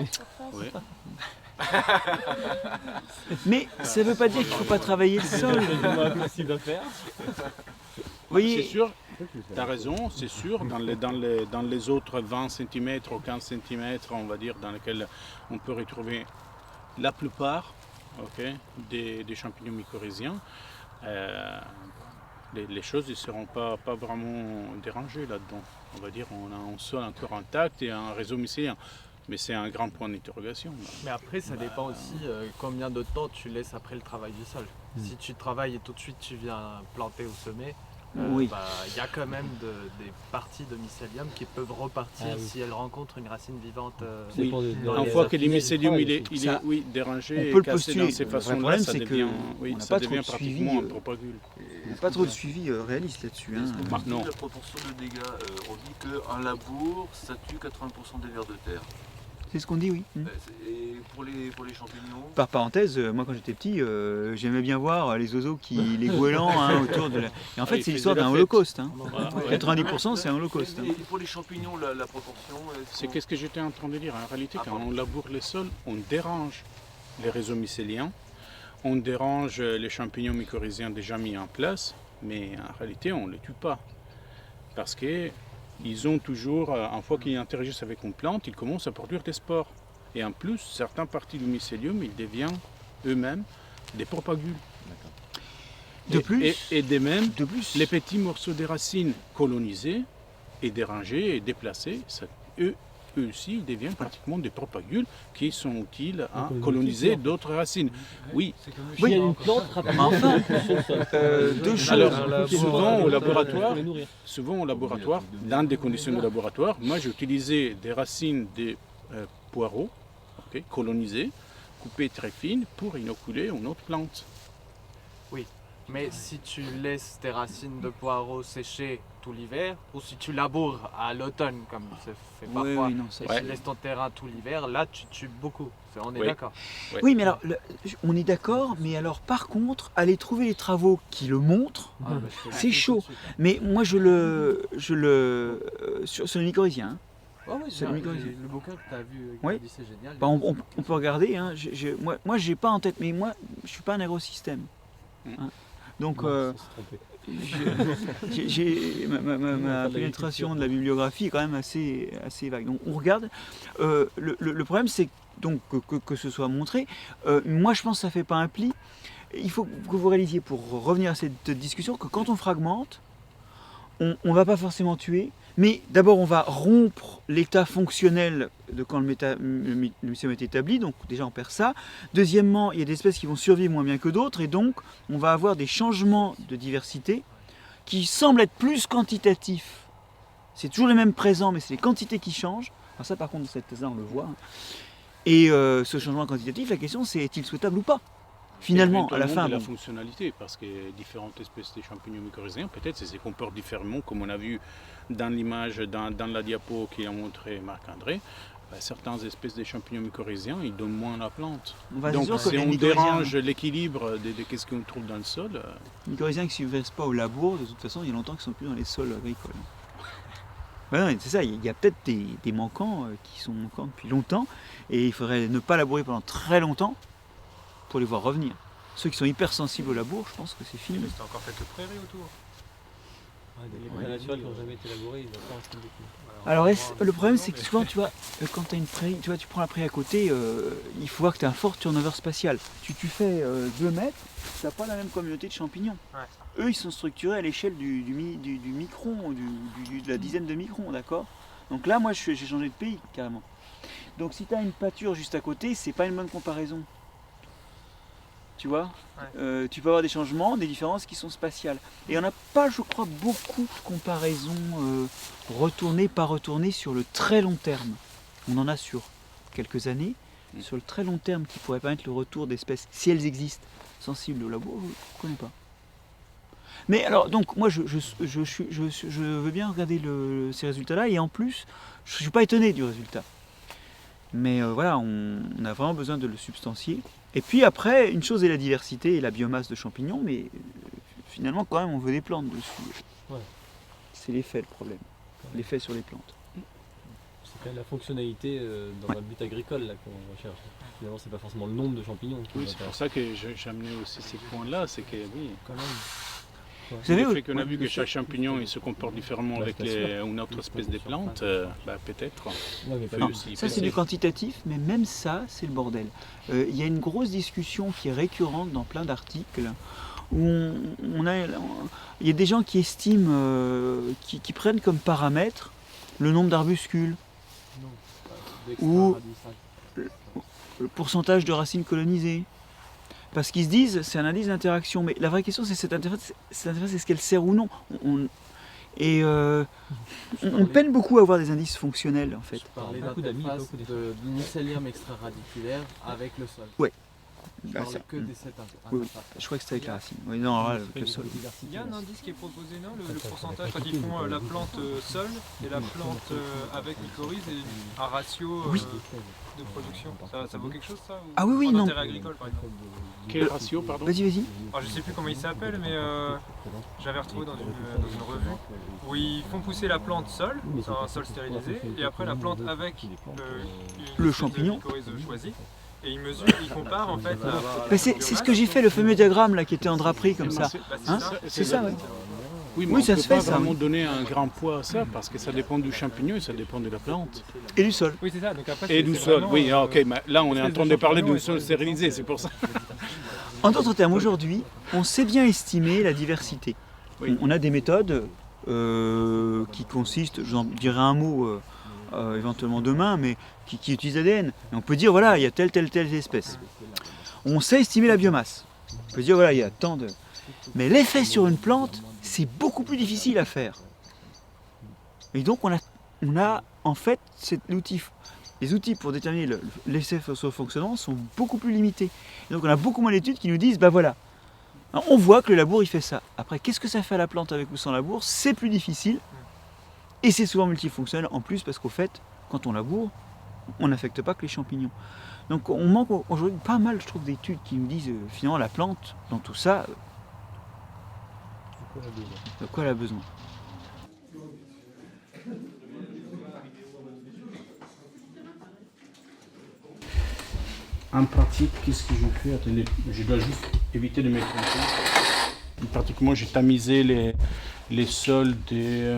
oui. Mais ça ne veut pas dire qu'il ne faut pas travailler le sol. Impossible à faire. Vous voyez, C'est sûr, tu as raison, c'est sûr, dans les autres 20 cm ou 15 cm, on va dire, dans lesquels on peut retrouver la plupart des champignons mycorhiziens, les choses ne seront pas vraiment dérangées là-dedans. On va dire on a un sol encore intact et un réseau mycélien. Mais c'est un grand point d'interrogation. Mais après, ça dépend aussi combien de temps tu laisses après le travail du sol. Si tu travailles et tout de suite tu viens planter ou semer, oui. y a quand même des parties de mycélium qui peuvent repartir si elles rencontrent une racine vivante. Oui. Une fois que le mycélium il est dérangé et cassé dans ces façons-là, ça devient, ça devient pratiquement un propagule. On n'a pas trop de suivi réaliste là-dessus. Hein. Non. La proportion de dégâts, on dit qu'un labour, ça tue 80% des vers de terre. C'est ce qu'on dit, oui. Et pour les champignons. Par parenthèse, moi quand j'étais petit, j'aimais bien voir les oiseaux les goélands autour de la... Et en fait, c'est l'histoire d'un holocauste. Hein. 90% c'est un holocauste. Et pour les champignons, la proportion... C'est qu'est-ce que j'étais en train de dire. En réalité, quand on laboure les sols, on dérange les réseaux mycéliens, on dérange les champignons mycorhiziens déjà mis en place, mais en réalité, on ne les tue pas. Parce que ils ont toujours, une fois qu'ils interagissent avec une plante, ils commencent à produire des spores. Et en plus, certaines parties du mycélium, ils deviennent eux-mêmes des propagules. De plus, les petits morceaux des racines colonisés et dérangés et déplacés, eux aussi, ils deviennent pratiquement des propagules qui sont utiles à coloniser d'autres racines. Oui, il y a une plante enfin, deux choses. Alors, souvent au laboratoire, dans des conditions de laboratoire, moi j'ai utilisé des racines de poireaux colonisées, coupées très fines, pour inoculer une autre plante. Oui, mais si tu laisses tes racines de poireaux sécher tout l'hiver, ou si tu laboures à l'automne, comme se fait parfois, et tu laisses ton terrain tout l'hiver, là tu tues beaucoup. On est d'accord. Oui, mais alors, on est d'accord, mais alors par contre, aller trouver les travaux qui le montrent, c'est chaud. Mais moi, sur le mycorhizien. Le bouquin que tu as vu, c'est génial. Bah, on peut regarder. Hein. Moi, j'ai pas en tête, mais moi, je suis pas un agrosystème. Hein. Donc, ma pénétration de la bibliographie est quand même assez vague. Donc, on regarde. Le problème, c'est donc que ce soit montré. Moi, je pense que ça fait pas un pli. Il faut que vous réalisiez, pour revenir à cette discussion, que quand on fragmente, on ne va pas forcément tuer. Mais d'abord, on va rompre l'état fonctionnel de quand le mycélium est établi, donc déjà on perd ça. Deuxièmement, il y a des espèces qui vont survivre moins bien que d'autres, et donc on va avoir des changements de diversité qui semblent être plus quantitatifs. C'est toujours les mêmes présents, mais c'est les quantités qui changent. Alors ça, par contre, dans cette thèse-là, on le voit. Et ce changement quantitatif, la question c'est, est-il souhaitable ou pas ? Finalement, à la fin, de la fonctionnalité, parce que différentes espèces de champignons mycorhiziens, peut-être, se comportent différemment, comme on a vu dans l'image, dans la diapo qu'il a montré Marc-André. Certaines espèces de champignons mycorhiziens, ils donnent moins la plante. Donc, si on dérange l'équilibre de ce qu'on trouve dans le sol... Les mycorhiziens qui ne s'ouvrissent pas au labour, de toute façon, il y a longtemps qu'ils ne sont plus dans les sols agricoles. Ben non, c'est ça, il y a peut-être des manquants qui sont manquants depuis longtemps, et il faudrait ne pas labourer pendant très longtemps pour les voir revenir. Ceux qui sont hypersensibles au labour, je pense que c'est fini. Mais c'est encore quelques prairies autour. Les prairies naturelles qui n'ont jamais été labourées, ils n'ont pas entendu. Alors le problème c'est que souvent tu vois, quand tu as une prairie, tu prends la prairie à côté, il faut voir que tu as un fort turnover spatial. Tu fais 2 mètres, tu n'as pas la même communauté de champignons. Ouais. Eux ils sont structurés à l'échelle du micron, de la dizaine de microns, d'accord ? Donc là moi j'ai changé de pays carrément. Donc si tu as une pâture juste à côté, c'est pas une bonne comparaison. Tu vois, tu peux avoir des changements, des différences qui sont spatiales. Et on n'a pas, je crois, beaucoup de comparaisons retournées, pas retournées sur le très long terme. On en a sur quelques années. Sur le très long terme, qui pourrait permettre le retour d'espèces, si elles existent, sensibles au labour, je ne connais pas. Mais alors, donc, moi, je veux bien regarder ces résultats-là. Et en plus, je ne suis pas étonné du résultat. Mais voilà, on a vraiment besoin de le substancier. Et puis après, une chose est la diversité et la biomasse de champignons, mais finalement, quand même, on veut des plantes dessus. Ouais. C'est l'effet, le problème. L'effet sur les plantes. C'est quand même la fonctionnalité dans un but agricole là, qu'on recherche. Finalement, c'est pas forcément le nombre de champignons. Oui, c'est pour ça que j'amenais aussi ces points-là, c'est que oui, quand même. Vous savez, le fait qu'on a vu que chaque champignon il se comporte différemment avec une autre espèce de plante, peut-être. Ça c'est du quantitatif, mais même ça c'est le bordel. Il y a une grosse discussion qui est récurrente dans plein d'articles où il y a des gens qui estiment, qui prennent comme paramètre le nombre d'arbuscules ou le pourcentage de racines colonisées. Parce qu'ils se disent, c'est un indice d'interaction, mais la vraie question c'est cette interface, est-ce qu'elle sert ou non? On peine beaucoup à avoir des indices fonctionnels en fait. Je parlais d'interface de mycélium extraradiculaire avec le sol. Ouais. Je parle que de cette interface. Oui. Je crois que c'était avec la racine. Oui, non, alors, le sol. Il y a un indice qui est proposé, non, le pourcentage, quand ils font la plante seule et la plante avec mycorhize et un ratio de production. Ça vaut quelque chose ça ou Ah oui, non. Intérêt agricole par exemple. Quel ratio, pardon? Vas-y. Alors, je sais plus comment il s'appelle, mais j'avais retrouvé dans une revue où ils font pousser la plante seule, sur un sol stérilisé, et après la plante avec le champignon mycorhize choisi. Et ils mesurent, ils comparent en fait. C'est ce que j'ai fait, le fameux diagramme là qui était en draperie comme ça. C'est ça, oui. Oui, mais ça se fait, ça. Vraiment donner un grand poids à ça parce que ça dépend du champignon et ça dépend de la plante. Et du sol. Oui, c'est ça. Donc après, et du sol, oui, ok. Mais là, on est en train de parler d'un sol stérilisé, c'est pour ça. En d'autres termes, aujourd'hui, on sait bien estimer la diversité. Oui. On a des méthodes qui consistent, j'en dirai un mot éventuellement demain, mais qui utilisent l'ADN. Et on peut dire, voilà, il y a telle espèce. On sait estimer la biomasse. On peut dire, voilà, il y a tant de... Mais l'effet sur une plante, c'est beaucoup plus difficile à faire. Et donc, on a en fait, les outils pour déterminer l'effet sur le fonctionnement sont beaucoup plus limités. Et donc, on a beaucoup moins d'études qui nous disent, bah voilà, alors, on voit que le labour, il fait ça. Après, qu'est-ce que ça fait à la plante avec ou sans labour? C'est plus difficile. Et c'est souvent multifonctionnel en plus, parce qu'au fait, quand on laboure, on n'affecte pas que les champignons. Donc on manque aujourd'hui pas mal, je trouve, d'études qui nous disent finalement la plante, dans tout ça, de quoi elle a besoin. En pratique, qu'est-ce que je fais? Attendez, je dois juste éviter de me tromper. Pratiquement, j'ai tamisé les sols des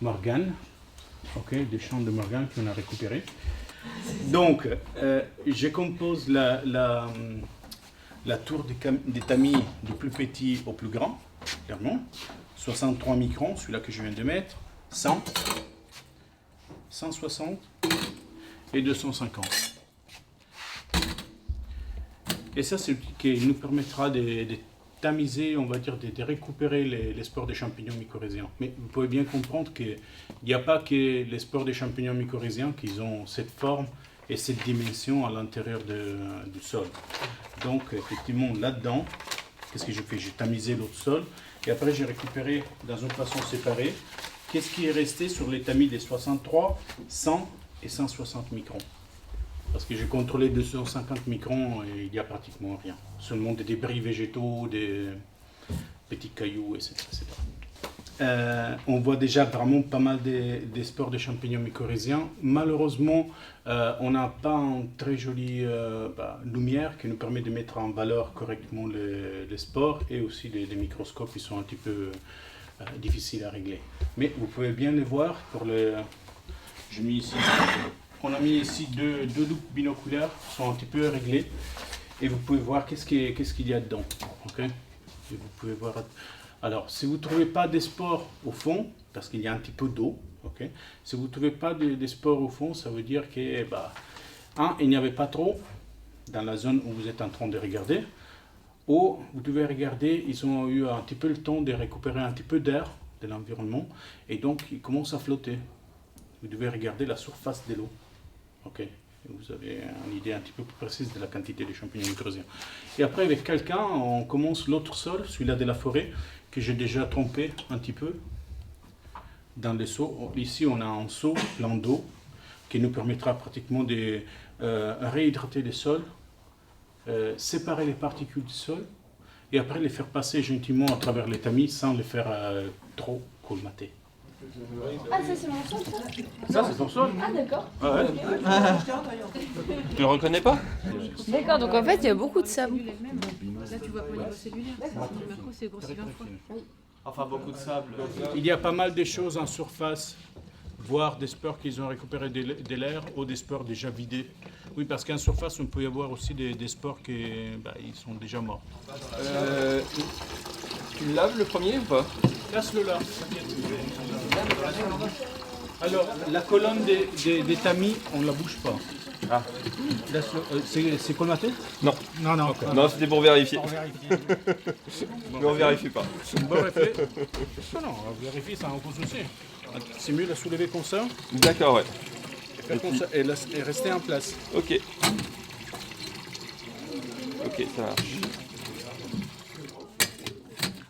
Morgane, des champs de Morgane qu'on a récupérés. Donc, je compose la tour des tamis du plus petit au plus grand, clairement. 63 microns, celui-là que je viens de mettre, 100, 160 et 250. Et ça, c'est ce qui nous permettra de tamiser, on va dire, de récupérer les spores des champignons mycorhiziens. Mais vous pouvez bien comprendre qu'il n'y a pas que les spores des champignons mycorhiziens qui ont cette forme et cette dimension à l'intérieur du sol. Donc, effectivement, là-dedans, qu'est-ce que j'ai fait? J'ai tamisé l'autre sol et après j'ai récupéré dans une façon séparée qu'est-ce qui est resté sur les tamis des 63, 100 et 160 microns. Parce que j'ai contrôlé 250 microns et il n'y a pratiquement rien. Seulement des débris végétaux, des petits cailloux, etc. On voit déjà vraiment pas mal des spores de champignons mycorhiziens. Malheureusement, on n'a pas une très jolie lumière qui nous permet de mettre en valeur correctement les spores et aussi les microscopes qui sont un petit peu difficiles à régler. Mais vous pouvez bien les voir. J'ai mis ici... On a mis ici deux loupes binoculaires qui sont un petit peu réglées et vous pouvez voir qu'est-ce qu'il y a dedans. Okay, et vous pouvez voir. Alors, si vous ne trouvez pas des spores au fond, parce qu'il y a un petit peu d'eau, okay, si vous ne trouvez pas des spores au fond, ça veut dire que, il n'y avait pas trop dans la zone où vous êtes en train de regarder, ou vous devez regarder, ils ont eu un petit peu le temps de récupérer un petit peu d'air de l'environnement et donc ils commencent à flotter. Vous devez regarder la surface de l'eau. Ok, vous avez une idée un petit peu plus précise de la quantité de champignons mycorhiziens. Et après, avec quelqu'un, on commence l'autre sol, celui-là de la forêt, que j'ai déjà trempé un petit peu dans les seaux. Ici, on a un seau plein d'eau qui nous permettra pratiquement de réhydrater les sols, séparer les particules du sol et après les faire passer gentiment à travers les tamis sans les faire trop colmater. Ah, ça c'est mon sol, ça? Ça, c'est ton sol. Ah, d'accord. Ah ouais. Tu le reconnais pas? D'accord, donc en fait, il y a beaucoup de sable. Là, tu vois pas au niveau cellulaire. C'est grossi 20 fois. Enfin, beaucoup de sable. Il y a pas mal de choses en surface, voire des spores qu'ils ont récupérés de l'air ou des spores déjà vidés. Oui, parce qu'en surface, on peut y avoir aussi des spores qui ils sont déjà morts. Tu le laves le premier ou pas? Laisse-le là. Alors, la colonne des tamis, on ne la bouge pas. Ah. C'est colmaté? Non. Non. Non, c'était pour vérifier. Pour vérifier. Mais on vérifie pas. C'est un bon réflexe. Non, on vérifie, ça en pose aussi. C'est mieux de la soulever comme ça. D'accord, ouais. Et faire comme ça, et rester en place. Ok. Ok, ça marche.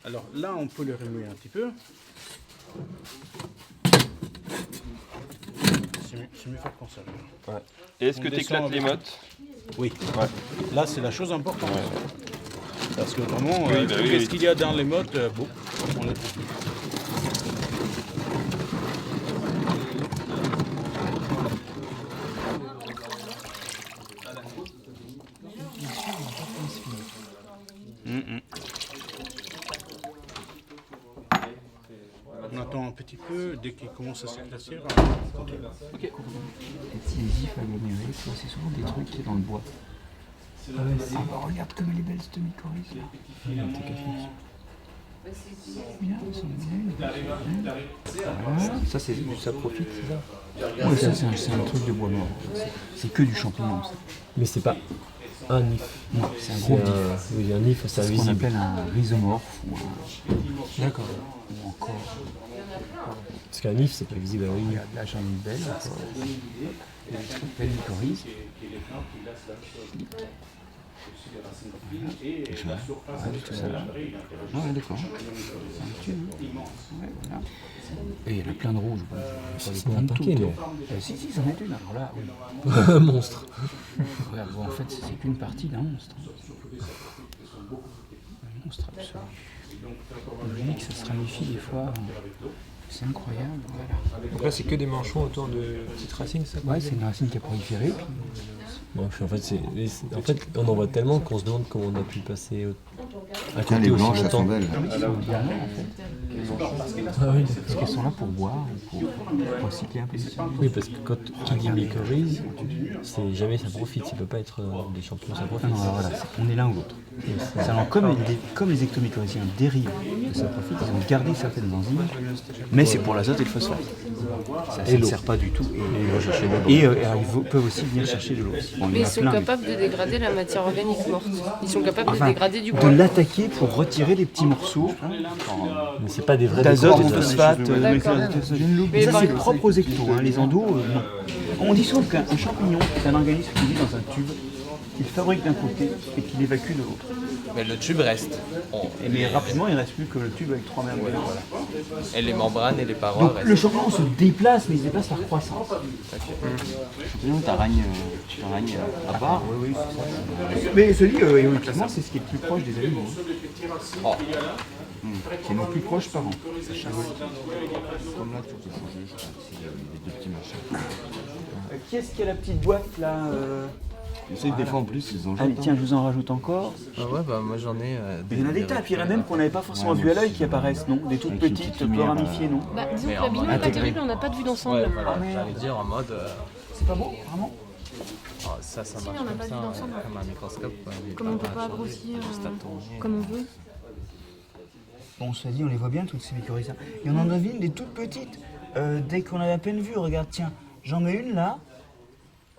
Alors là, on peut le remuer un petit peu. C'est mieux faire comme ça. Ouais. Et est-ce que tu éclates les mottes? Oui. Ouais. Là, c'est la chose importante. Ouais. Parce que vraiment, qu'est-ce qu'il y a dans les mottes, on les trouve plus. On attend un petit peu, dès qu'il commence à s'éclaircir. Les gifs agglomérés, c'est souvent des trucs qui sont dans le bois. Regarde comme elle est belle cette mycorhize là. Bien, voilà. Ça c'est du saprophyte, c'est ça? Oui, ça c'est un truc de bois mort. C'est que du champignon ça. Mais c'est pas un nif. Non, c'est un gros nif. Oui, un nif, c'est ce qu'on appelle un rhizomorphe ou un... D'accord. Ou encore... Parce qu'un nif, c'est pas visible à l'œil. Regarde, là j'en ai une belle encore. Une belle mycorhize. Tout ça là. Ouais, d'accord. C'est un tube. Ouais, voilà. Et il y en a plein de rouges. C'est un paquet, non? Si, c'en est une. Alors là, oui. Un monstre. Regarde, bon, en fait, c'est qu'une partie d'un monstre. Un monstre absolu. Je dis que ça se ramifie des fois. C'est incroyable. Voilà. Donc là, c'est que des manchons autour de petites racines, ça? Ouais, c'est une racine qui a proliféré. Puis... Bon, en fait, on en voit tellement qu'on se demande comment on a pu passer à côté les aussi blanches, elles sont longtemps. belles. Ah oui, parce qu'elles sont là pour boire ou pour recycler un peu. Oui, parce que quand tu dis mycorhize, c'est jamais ça profite, ça peut pas être des champignons ça profite. Non, alors voilà, on est l'un ou l'autre. Alors, comme les ectomycorhiziens dérivent de ça profite, ils ont gardé certaines enzymes, mais c'est pour l'azote et le phosphate. Ça ne sert pas du tout. Et ils peuvent aussi venir chercher de l'eau. Bon, mais ils sont capables de dégrader la matière organique morte. Ils sont capables de dégrader du bois. De l'attaquer pour retirer les petits morceaux. Mais c'est pas des vrais d'azote et de phosphate. Mais ça, c'est propre aux ectos. Les endos, non. On dit souvent qu'un champignon, c'est un organisme qui vit dans un tube, qu'il fabrique d'un côté et qu'il évacue de l'autre. Mais le tube reste. Mais rapidement, il ne reste plus que le tube avec 3 membranes. Voilà. Et les membranes et les parois donc, restent. Le champignon se déplace, mais il se déplace par croissance. Le champignon, t'arragnes à part. Oui, c'est ça. Mais celui, évolutivement, c'est ce qui est le plus proche des animaux. Qui est le plus proche par an. Comme là, tout est changé, je crois. C'est les deux petits machins. Qui est-ce qui a la petite boîte là Je sais que des fois en plus, ils en Allez, jettent. tiens, je vous en rajoute encore. Ah ouais, bah moi j'en ai. Il y en a des tas, puis il y en a même qu'on n'avait pas forcément vu à l'œil qui apparaissent, non? Des toutes petites, peu ramifiées, non? Bah, disons que la bino n'est pas terrible, on n'a pas de vue d'ensemble. Ouais, voilà, j'allais dire en mode. C'est pas beau, vraiment? Ça Si, marche on n'a comme pas de ça, vue d'ensemble. comme un microscope. Comme on ne peut pas grossir comme on veut. Bon, cela dit, on les voit bien, toutes ces mycorhizas. Il y en a une des toutes petites. Dès qu'on a à peine vu, regarde, tiens, j'en mets une là.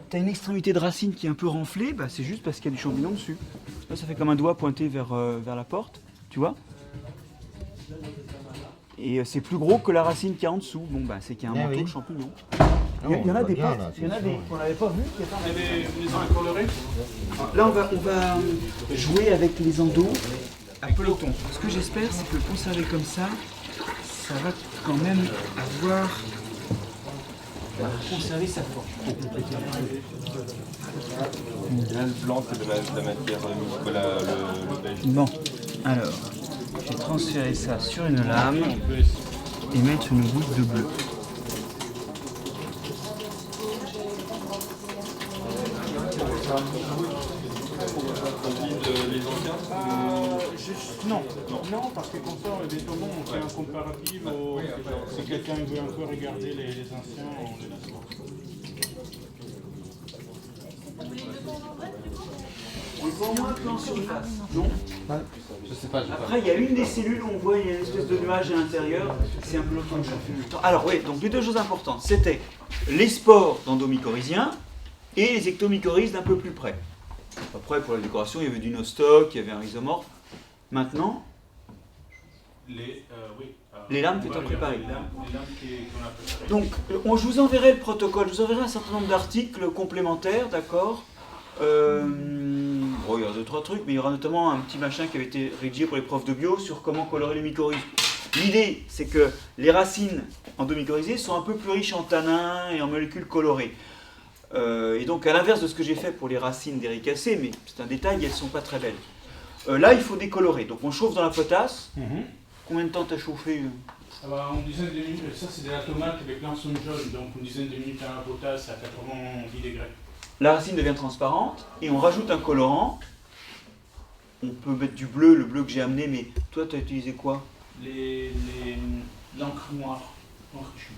T'as une extrémité de racine qui est un peu renflée, bah, c'est juste parce qu'il y a du champignon dessus. Là, ça fait comme un doigt pointé vers la porte, tu vois. Et c'est plus gros que la racine qu'il y a en dessous. Bon, bah, c'est qu'il y a un manteau de champignons. Il y en a des pas, il y en a des qu'on n'avait pas vu. Là, on va jouer avec les endos à peloton. Ce que j'espère, c'est que le conserver comme ça va quand même avoir... conserver sa forme. Là, le blanc, c'est de la matière le beige. Bon, alors, j'ai transféré ça sur une lame. et mettre une goutte de bleu. Non, parce que comme ça, éventuellement, on fait un comparatif. Si quelqu'un veut encore regarder les anciens, on les laisse voir. On voit au moins un plan surface, non? Je sais pas. Après, il y a une des cellules où on voit il y a une espèce de nuage à l'intérieur. C'est un peu l'autre que j'ai fait. Alors oui, donc les deux choses importantes, c'était les spores d'endomycorhiziens et les ectomycorhizes d'un peu plus près. Après, pour la décoration, il y avait du nostoc, il y avait un rhizomorphe. Maintenant, les lames que tu as préparées. Donc, je vous enverrai le protocole, je vous enverrai un certain nombre d'articles complémentaires, d'accord. Bon, il y aura 2-3 trucs, mais il y aura notamment un petit machin qui avait été rédigé pour les profs de bio sur comment colorer les mycorhizes. L'idée, c'est que les racines endomycorhizées sont un peu plus riches en tanins et en molécules colorées. Et donc, à l'inverse de ce que j'ai fait pour les racines d'éricacées, mais c'est un détail, elles ne sont pas très belles. Là, il faut décolorer. Donc, on chauffe dans la potasse. Combien de temps t'as chauffé? Une dizaine de minutes. Ça, c'est de la tomate, les plants sont jaunes, donc une dizaine de minutes à la potasse à 90 degrés. La racine devient transparente et on rajoute un colorant. On peut mettre du bleu, le bleu que j'ai amené, mais toi, tu as utilisé quoi? L'encre noire, l'encre chou.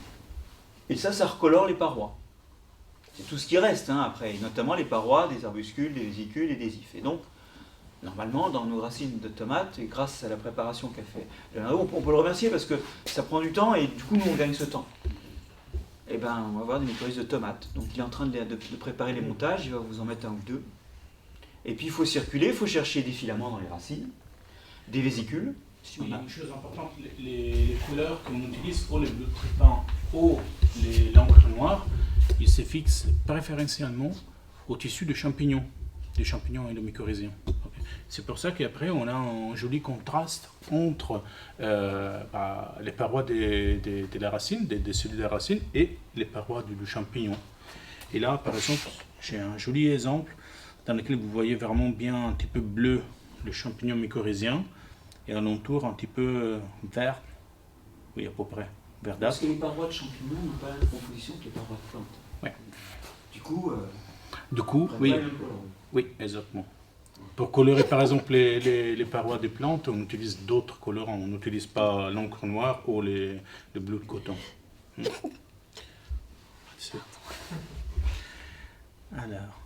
Et ça recolore les parois. C'est tout ce qui reste après, et notamment les parois des arbuscules, des vésicules et des ifs. Et donc, normalement, dans nos racines de tomates, et grâce à la préparation qu'a fait Leonardo, on peut le remercier parce que ça prend du temps et du coup, nous, on gagne ce temps. Eh bien, on va avoir des mycorhizes de tomates. Donc, il est en train de préparer les montages, il va vous en mettre un ou deux. Et puis, il faut circuler, il faut chercher des filaments dans les racines, des vésicules. Si on a une chose importante, les couleurs qu'on utilise pour les bleus traitements ou l'encre noire, ils se fixent préférentiellement au tissu de champignons, des champignons endomycorhiziens. C'est pour ça qu'après, on a un joli contraste entre les parois de la racine, des cellules de la racine, et les parois du champignon. Et là, par exemple, j'ai un joli exemple dans lequel vous voyez vraiment bien un petit peu bleu le champignon mycorhizien et alentour un petit peu vert, oui à peu près, verdâtre. Parce que les parois de champignons n'ont pas la même composition que les parois de plantes. Ouais. Du coup, oui, exactement. Pour colorer par exemple les parois des plantes, on utilise d'autres colorants. On n'utilise pas l'encre noire ou le bleu de coton. Alors.